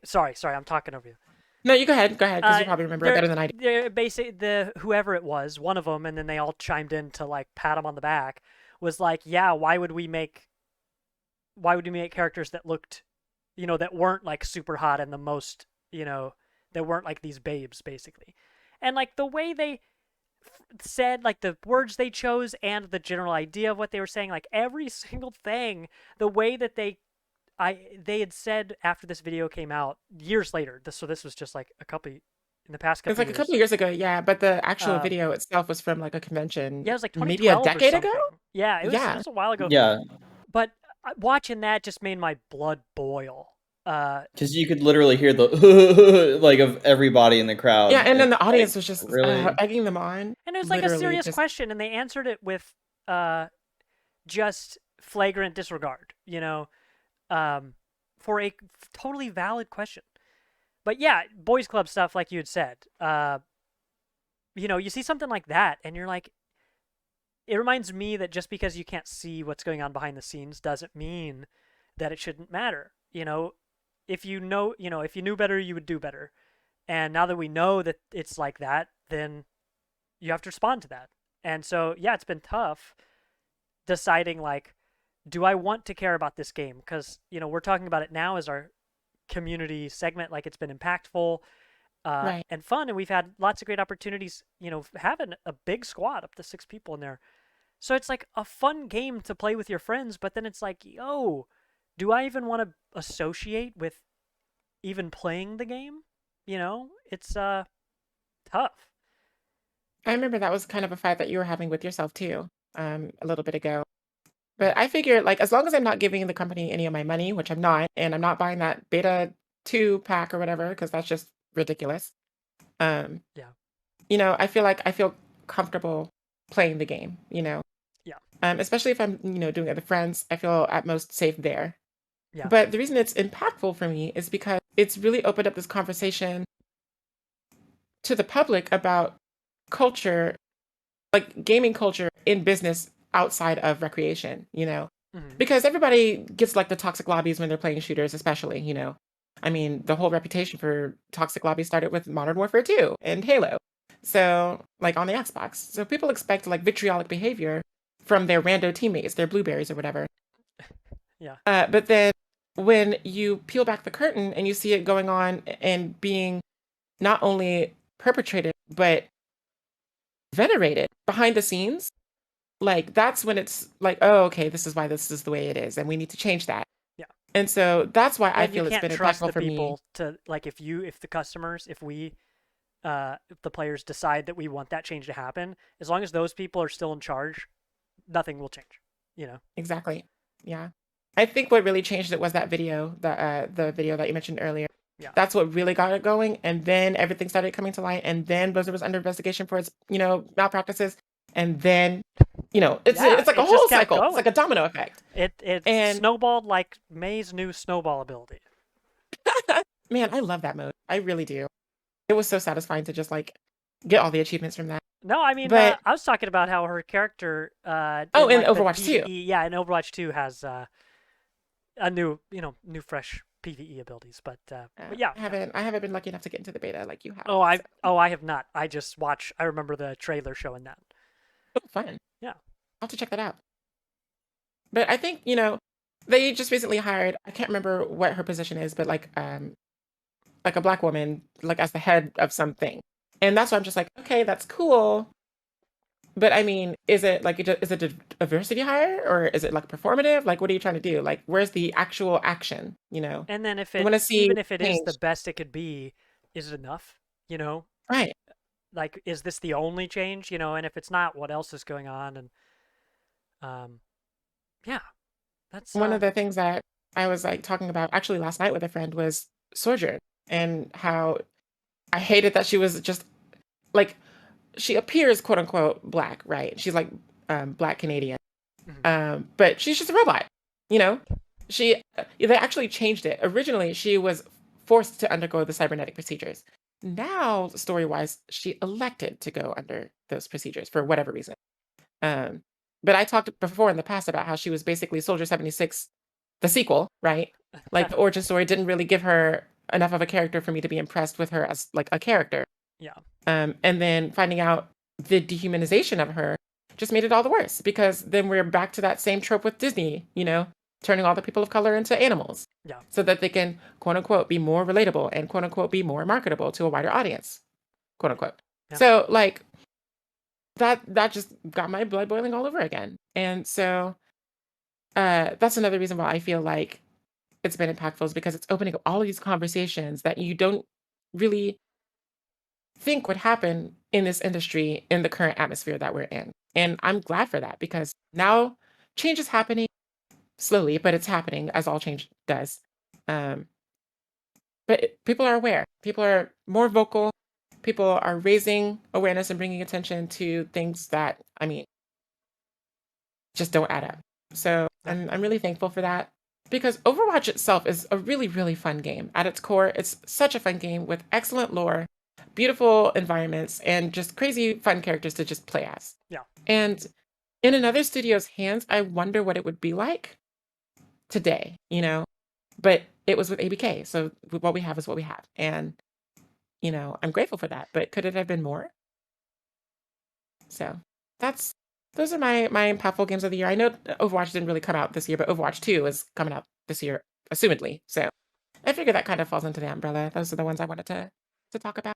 sorry, I'm talking over you. No, you go ahead, because you probably remember it better than I do. Basically, whoever it was, one of them, and then they all chimed in to like pat him on the back, was like, yeah, why would we make characters that looked, that weren't like super hot and the most, that weren't like these babes, basically. And like the way they said, like the words they chose and the general idea of what they were saying, like every single thing, the way that they had said after this video came out years later. So this was just like in the past couple years. It's like a couple of years ago, yeah, but the actual video itself was from like a convention. Yeah, it was like maybe a decade ago. Yeah, it was a while ago. Yeah. But watching that just made my blood boil. Because you could literally hear the like of everybody in the crowd. Yeah, and then the audience was just really egging them on. And it was like a serious question, and they answered it with just flagrant disregard, for a totally valid question. But yeah, boys club stuff, like you had said, you see something like that, and you're like, it reminds me that just because you can't see what's going on behind the scenes doesn't mean that it shouldn't matter. If you knew better, you would do better. And now that we know that it's like that, then you have to respond to that. And so, yeah, it's been tough deciding, like, do I want to care about this game? Because, we're talking about it now as our community segment, like it's been impactful right. and fun. And we've had lots of great opportunities, having a big squad, up to 6 people in there. So it's like a fun game to play with your friends, but then it's like, yo, do I even want to associate with even playing the game? It's tough. I remember that was kind of a fight that you were having with yourself too, a little bit ago. But I figured, like, as long as I'm not giving the company any of my money, which I'm not, and I'm not buying that beta 2 pack or whatever, because that's just ridiculous. Um, Yeah. I feel comfortable playing the game, Yeah. especially if I'm, doing it with friends, I feel at most safe there. Yeah. But the reason it's impactful for me is because it's really opened up this conversation to the public about culture, like gaming culture in business outside of recreation, Mhm. because everybody gets like the toxic lobbies when they're playing shooters, especially, I mean, the whole reputation for toxic lobbies started with Modern Warfare 2 and Halo. So, like on the Xbox. So people expect like vitriolic behavior from their rando teammates, their blueberries or whatever. Yeah. But then when you peel back the curtain and you see it going on and being not only perpetrated, but venerated behind the scenes, like that's when it's like, oh, okay, this is why this is the way it is, and we need to change that. Yeah. And so that's why I And you feel it's can't been trust impactful the for me. people to like if the customers, if the players decide that we want that change to happen, as long as those people are still in charge, nothing will change. Exactly. Yeah. I think what really changed it was that video, the video that you mentioned earlier. Yeah. That's what really got it going, and then everything started coming to light, and then Blizzard was under investigation for its, malpractices, and then, it's like a it just whole kept cycle. It's going. like a domino effect. It And snowballed like May's new snowball ability. man, I love that mode. I really do. It was so satisfying to just like get all the achievements from that. No, I mean, But I was talking about how her character oh, in in like the Overwatch 2. PVE, yeah, in Overwatch 2 has a new, new fresh PVE abilities, but yeah. I haven't been lucky enough to get into the beta like you have. I have not. I just watch. I remember the trailer showing that. Oh, fun. Yeah. I'll have to check that out. But I think, they just recently hired, I can't remember what her position is, but like a black woman, like as the head of something. And that's why I'm just like, okay, that's cool. But I mean, is it like, is it a diversity hire or is it like performative? Like, what are you trying to do? Like, where's the actual action? And then I want to see even if it is change. the best it could be, is it enough? Right. Like, is this the only change? And if it's not, what else is going on? And yeah, that's One of the things that I was like talking about actually last night with a friend was Sojourn and how I hated that she was just like, she appears quote unquote black, right? She's like black Canadian. But she's just a robot, you know? They actually changed it. Originally, she was forced to undergo the cybernetic procedures. Now, story-wise, she elected to go under those procedures for whatever reason. But I talked before in the past about how she was basically Soldier 76, the sequel, right? Like the origin story didn't really give her enough of a character for me to be impressed with her as like a character. yeah. And then finding out the dehumanization of her just made it all the worse because then we're back to that same trope with Disney, turning all the people of color into animals. Yeah. So that they can, quote unquote, be more relatable and quote unquote be more marketable to a wider audience, quote unquote. Yeah. So like that just got my blood boiling all over again. And so that's another reason why I feel like it's been impactful is because it's opening up all of these conversations that you don't really think would happen in this industry in the current atmosphere that we're in. And I'm glad for that because now change is happening slowly, but it's happening as all change does. But people are aware. People are more vocal. People are raising awareness and bringing attention to things that, I mean, just don't add up. So I'm really thankful for that because Overwatch itself is a really, really fun game. At its core, it's such a fun game with excellent lore, beautiful environments, and just crazy fun characters to just play as. Yeah. And in another studio's hands, I wonder what it would be like today, But it was with ABK, so what we have is what we have. And, I'm grateful for that. But could it have been more? So those are my impactful games of the year. I know Overwatch didn't really come out this year, but Overwatch 2 is coming out this year, assumedly. So I figure that kind of falls into the umbrella. Those are the ones I wanted to talk about.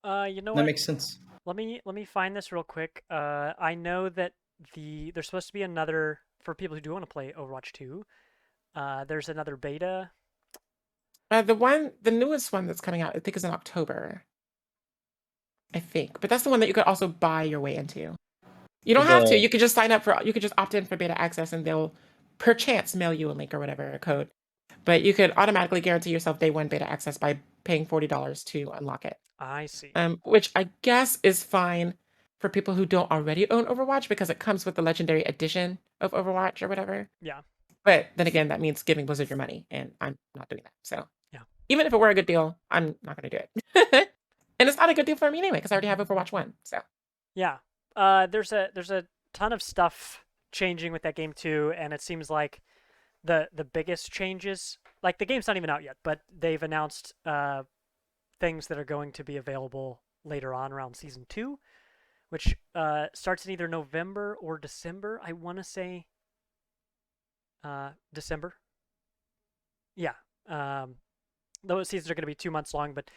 You know That what? makes sense. Let me find this real quick. I know that there's supposed to be another for people who do want to play Overwatch 2. There's another beta. The newest one that's coming out, I think, is in October. I think, but that's the one that you could also buy your way into. You don't have to. You could just sign up you could just opt in for beta access, and they'll perchance mail you a link or whatever, a code. But you could automatically guarantee yourself day one beta access by paying $40 to unlock it. I see. Which I guess is fine for people who don't already own Overwatch because it comes with the Legendary Edition of Overwatch or whatever. Yeah. But then again, that means giving Blizzard your money, and I'm not doing that. So Yeah. even if it were a good deal, I'm not going to do it. And it's not a good deal for me anyway because I already have Overwatch 1. So Yeah. There's a ton of stuff changing with that game too, and it seems like the biggest changes, like the game's not even out yet, but they've announced things that are going to be available later on around season 2, which starts in either November or December. I want to say December. Yeah. Those seasons are going to be 2 months long, but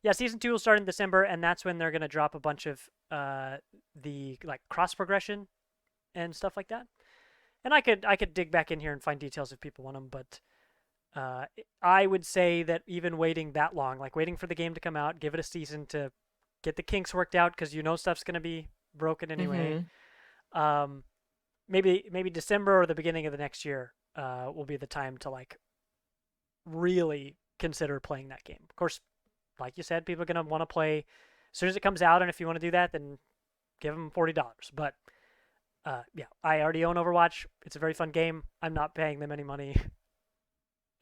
yeah, season 2 will start in December, and that's when they're going to drop a bunch of the like cross progression and stuff like that. And I could dig back in here and find details if people want them, but I would say that even waiting that long, like waiting for the game to come out, give it a season to get the kinks worked out, because stuff's going to be broken anyway. Maybe December or the beginning of the next year will be the time to like really consider playing that game. Of course, like you said, people are going to want to play as soon as it comes out, and if you want to do that, then give them $40. But yeah, I already own Overwatch. It's a very fun game. I'm not paying them any money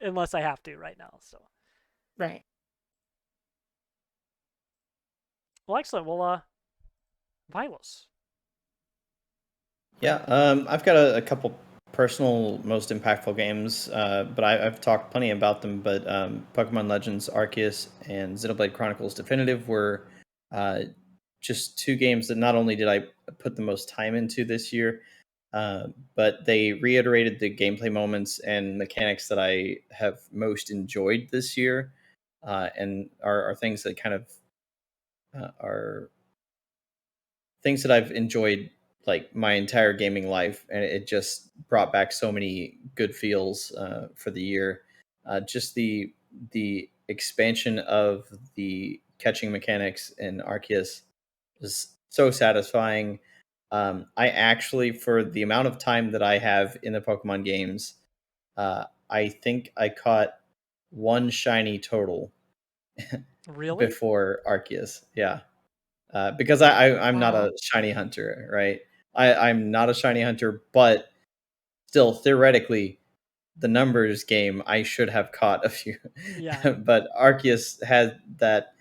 unless I have to right now. So right. Well, excellent. Well, Vilas. Yeah, I've got a couple personal most impactful games, but I've talked plenty about them. But Pokemon Legends Arceus and Xenoblade Chronicles Definitive were just two games that not only did I put the most time into this year, but they reiterated the gameplay moments and mechanics that I have most enjoyed this year, and are things that kind of are things that I've enjoyed like my entire gaming life, and it just brought back so many good feels for the year. Just the expansion of the catching mechanics in Arceus is so satisfying. I actually, for the amount of time that I have in the Pokemon games, I think I caught one shiny total Really? before Arceus. Yeah. Because I'm not Wow. a shiny hunter, right? I'm not a shiny hunter, but still theoretically, the numbers game I should have caught a few. Yeah. But Arceus had that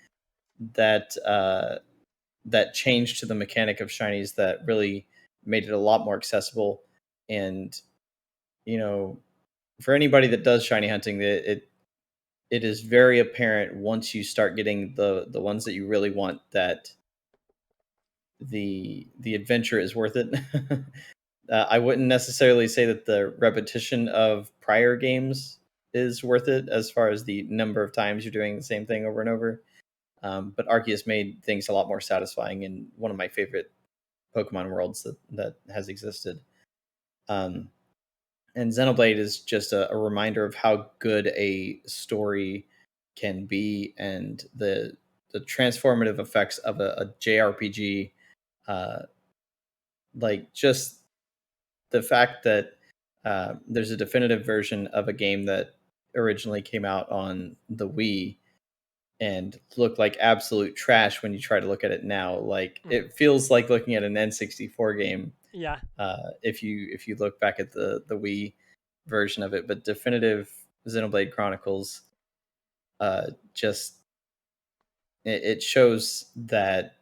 that change to the mechanic of shinies that really made it a lot more accessible. And you know, for anybody that does shiny hunting, it is very apparent once you start getting the ones that you really want that the adventure is worth it. I wouldn't necessarily say that the repetition of prior games is worth it as far as the number of times you're doing the same thing over and over. But Arceus made things a lot more satisfying in one of my favorite Pokemon worlds that has existed. And Xenoblade is just a reminder of how good a story can be, and the transformative effects of a JRPG. Like just the fact that there's a definitive version of a game that originally came out on the Wii and looked like absolute trash when you try to look at it now. Like it feels like looking at an N64 game. Yeah. If you look back at the Wii version of it, but definitive Xenoblade Chronicles just it shows that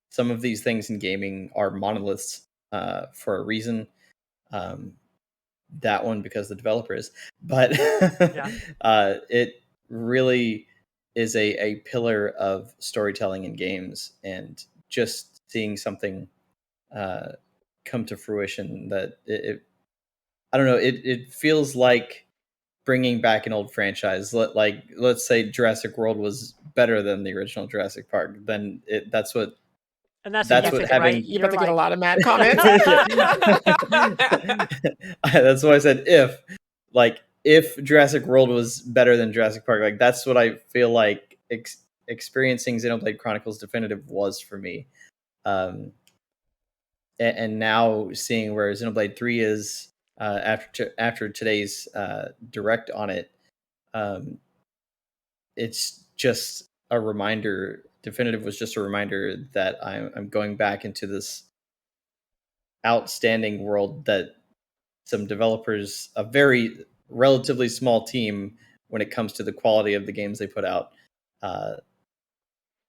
some of these things in gaming are monoliths for a reason. Um, that one because the developer is, but it really is a pillar of storytelling in games, and just seeing something come to fruition that I don't know, it feels like bringing back an old franchise. Like let's say Jurassic World was better than the original Jurassic Park, then And that's what that's you what think, having right? You're about to get a like, lot of mad comments. That's why I said if Jurassic World was better than Jurassic Park, like that's what I feel like experiencing Xenoblade Chronicles Definitive was for me. And now seeing where Xenoblade 3 is after today's direct on it, it's just a reminder. Definitive was just a reminder that I'm going back into this outstanding world that some developers, a very relatively small team when it comes to the quality of the games they put out,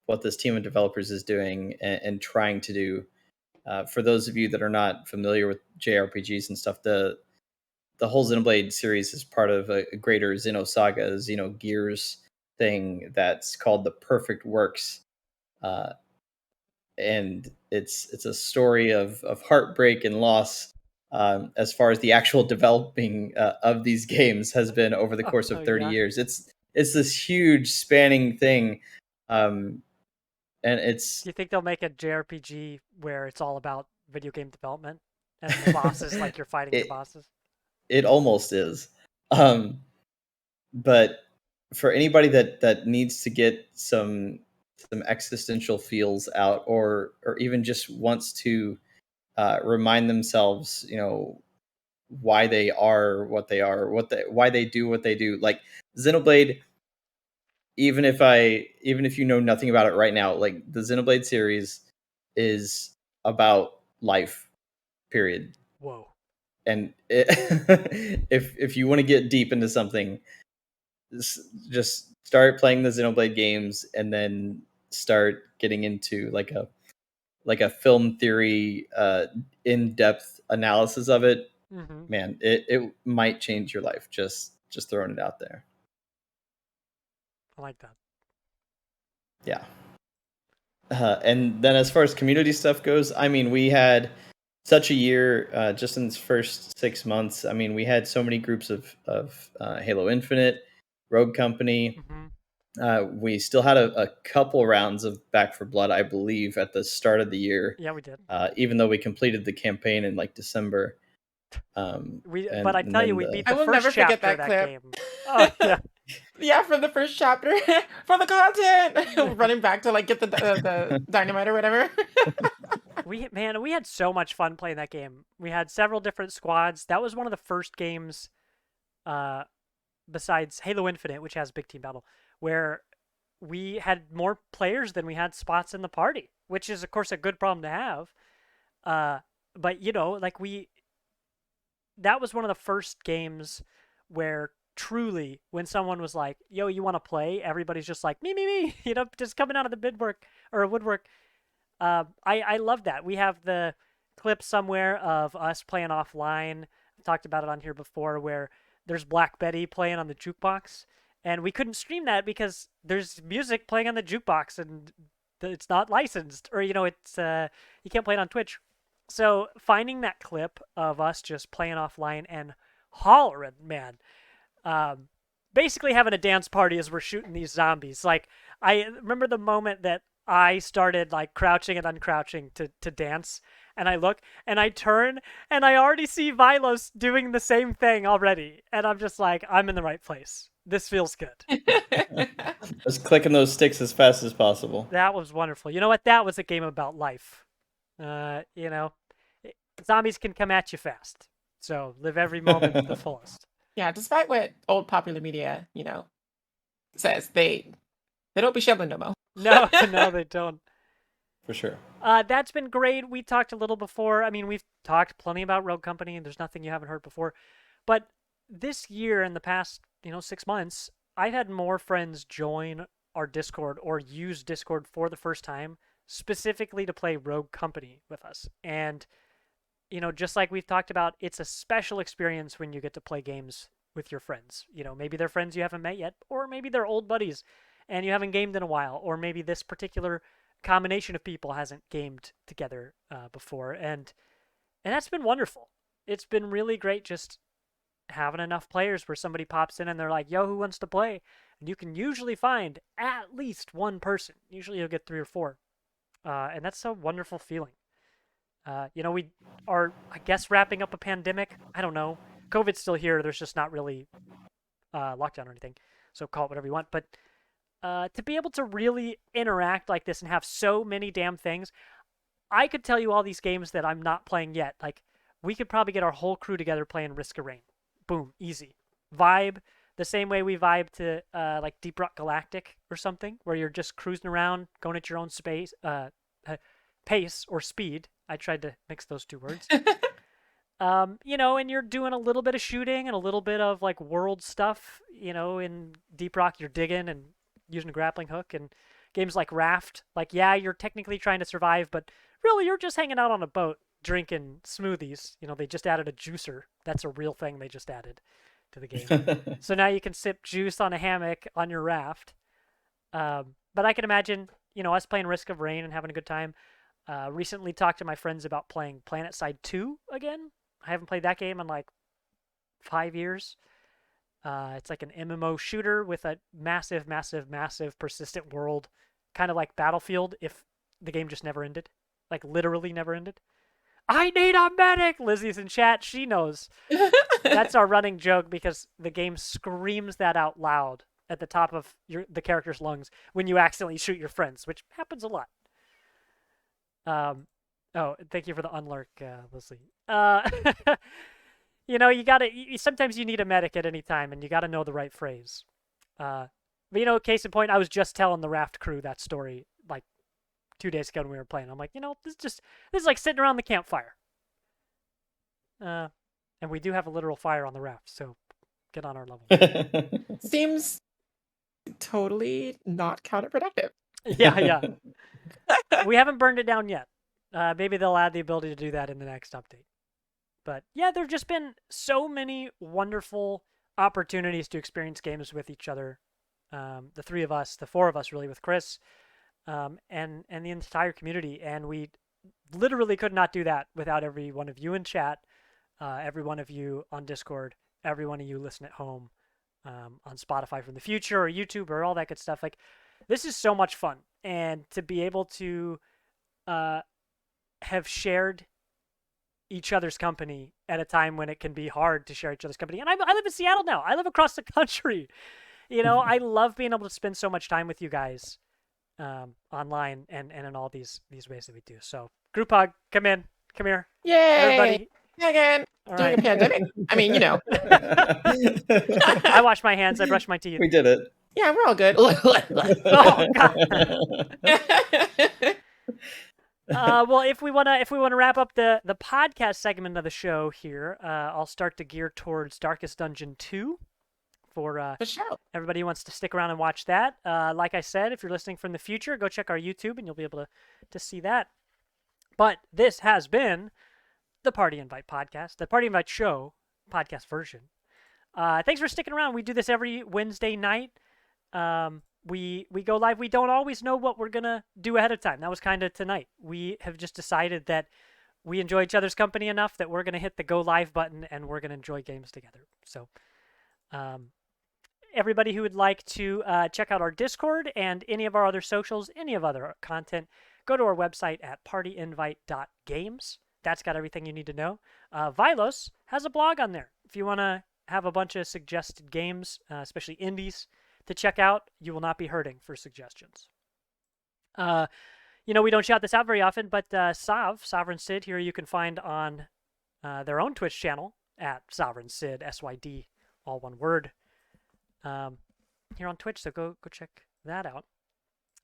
what this team of developers is doing and trying to do. For those of you that are not familiar with JRPGs and stuff, the whole Xenoblade series is part of a greater Xenosaga, Xenogears thing that's called the Perfect Works, and it's a story of heartbreak and loss. As far as the actual developing of these games has been over the course of 30 yeah. years, it's this huge spanning thing, and it's. Do you think they'll make a JRPG where it's all about video game development and the bosses like you're fighting the bosses? It almost is, but for anybody that needs to get some existential feels out, or even just wants to remind themselves, why they are what they are, why they do what they do, like Xenoblade. Even if you know nothing about it right now, like the Xenoblade series is about life, period. Whoa. And if you want to get deep into something, just start playing the Xenoblade games, and then start getting into like a film theory, in-depth analysis of it. Mm-hmm. Man, it might change your life. Just throwing it out there. I like that. Yeah. And then as far as community stuff goes, I mean, we had such a year just in its first 6 months. I mean, we had so many groups of Halo Infinite, Rogue Company. Mm-hmm. We still had a couple rounds of Back for Blood, I believe, at the start of the year. Yeah, we did. Even though we completed the campaign in like December. But I tell you, we beat the I will first never forget chapter that of clip. game. Oh yeah. Yeah, from the first chapter for the content, running back to like get the dynamite or whatever. We had so much fun playing that game. We had several different squads. That was one of the first games, besides Halo Infinite, which has big team battle, where we had more players than we had spots in the party, which is of course a good problem to have. But that was one of the first games where truly, when someone was like, "Yo, you want to play?" Everybody's just like, "Me," just coming out of the woodwork. I love that. We have the clip somewhere of us playing offline. I've talked about it on here before, where there's Black Betty playing on the jukebox, and we couldn't stream that because there's music playing on the jukebox and it's not licensed, or it's you can't play it on Twitch. So finding that clip of us just playing offline and hollering, man, basically having a dance party as we're shooting these zombies. Like, I remember the moment that I started like crouching and uncrouching to dance, and I look and I turn and I already see Vilos doing the same thing already, and I'm just like, I'm in the right place. This feels good. Just clicking those sticks as fast as possible. That was wonderful. You know what? That was a game about life. Zombies can come at you fast, so live every moment to the fullest. Yeah, despite what old popular media, says, they don't be shoveling no more. No, they don't. For sure. That's been great. We talked a little before. I mean, we've talked plenty about Rogue Company, and there's nothing you haven't heard before. But this year, in the past, 6 months, I've had more friends join our Discord or use Discord for the first time, specifically to play Rogue Company with us. And, just like we've talked about, it's a special experience when you get to play games with your friends. Maybe they're friends you haven't met yet, or maybe they're old buddies and you haven't gamed in a while, or maybe this particular combination of people hasn't gamed together before, and that's been wonderful. It's been really great just having enough players where somebody pops in and they're like, "Yo, who wants to play?" And you can usually find at least one person. Usually you'll get 3 or 4, and that's a wonderful feeling. We are, I guess, wrapping up a pandemic. I don't know. COVID's still here. There's just not really lockdown or anything, so call it whatever you want. But to be able to really interact like this and have so many damn things, I could tell you all these games that I'm not playing yet. Like, we could probably get our whole crew together playing Risk of Rain. Boom, easy. Vibe, the same way we vibe to like Deep Rock Galactic or something, where you're just cruising around, going at your own pace or speed. I tried to mix those two words. You know, and you're doing a little bit of shooting and a little bit of like world stuff. You know, in Deep Rock, you're digging and using a grappling hook, and games like Raft, like yeah, you're technically trying to survive, but really you're just hanging out on a boat drinking smoothies. You know, they just added a juicer. That's a real thing they just added to the game. So now you can sip juice on a hammock on your raft. But I can imagine, you know, us playing Risk of Rain and having a good time. Recently talked to my friends about playing Planetside 2 again. I haven't played that game in like 5 years. It's like an MMO shooter with a massive, massive, massive persistent world, kind of like Battlefield if the game just never ended, like literally never ended. I need a medic! Lizzie's in chat. She knows. That's our running joke because the game screams that out loud at the top of the character's lungs when you accidentally shoot your friends, which happens a lot. Oh, thank you for the unlurk, Lizzie. You know, sometimes you need a medic at any time, and you gotta know the right phrase. But, you know, case in point, I was just telling the Raft crew that story, like, 2 days ago when we were playing. I'm like, you know, this is like sitting around the campfire. And we do have a literal fire on the raft, so get on our level. Seems totally not counterproductive. Yeah. We haven't burned it down yet. Maybe they'll add the ability to do that in the next update. But yeah, there have just been so many wonderful opportunities to experience games with each other. The three of us, the four of us really with Chris, and the entire community. And we literally could not do that without every one of you in chat, every one of you on Discord, every one of you listen at home, on Spotify from the future or YouTube or all that good stuff. Like, this is so much fun. And to be able to have shared each other's company at a time when it can be hard to share each other's company. And I live in Seattle now. I live across the country. You know, I love being able to spend so much time with you guys online and in all these ways that we do. So, group hug, come here. Yay! Everybody. Again. All During right. a pandemic. I mean, you know. I wash my hands. I brush my teeth. We did it. Yeah, we're all good. Oh, God. Well, if we wanna wrap up the podcast segment of the show here, I'll start to gear towards Darkest Dungeon 2 for sure. everybody who wants to stick around and watch that. Like I said, if you're listening from the future, go check our YouTube and you'll be able to see that. But this has been the Party Invite podcast, the Party Invite show podcast version. Thanks for sticking around. We do this every Wednesday night. We go live. We don't always know what we're gonna do ahead of time. That was kind of tonight. We have just decided that we enjoy each other's company enough that we're gonna hit the go live button and we're gonna enjoy games together. So, everybody who would like to check out our Discord and any of our other socials, any of other content, go to our website at partyinvite.games. That's got everything you need to know. Vilos has a blog on there. If you want to have a bunch of suggested games, especially indies, to check out, you will not be hurting for suggestions. You know, we don't shout this out very often, but Sovereign Sid here you can find on their own Twitch channel at Sovereign Sid, SYD, all one word. Here on Twitch, so go check that out.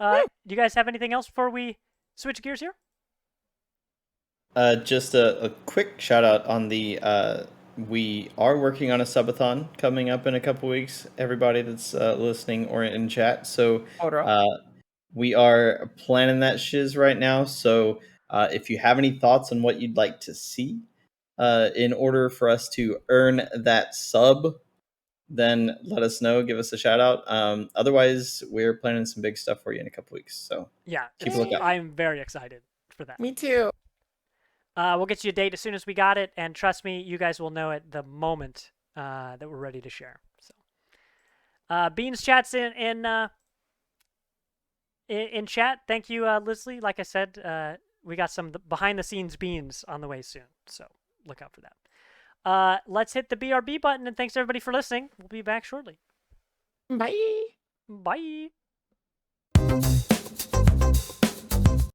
Do you guys have anything else before we switch gears here? Just a quick shout out on the we are working on a subathon coming up in a couple weeks. Everybody that's listening or in chat, so we are planning that shiz right now. So if you have any thoughts on what you'd like to see in order for us to earn that sub, then let us know. Give us a shout out. Otherwise, we're planning some big stuff for you in a couple weeks. So yeah, keep a lookout. I'm very excited for that. Me too. We'll get you a date as soon as we got it, and trust me, you guys will know it the moment that we're ready to share. So, Beans chats in chat. Thank you, Leslie. Like I said, we got some behind the scenes beans on the way soon, so look out for that. Let's hit the BRB button, and thanks everybody for listening. We'll be back shortly. Bye. Bye.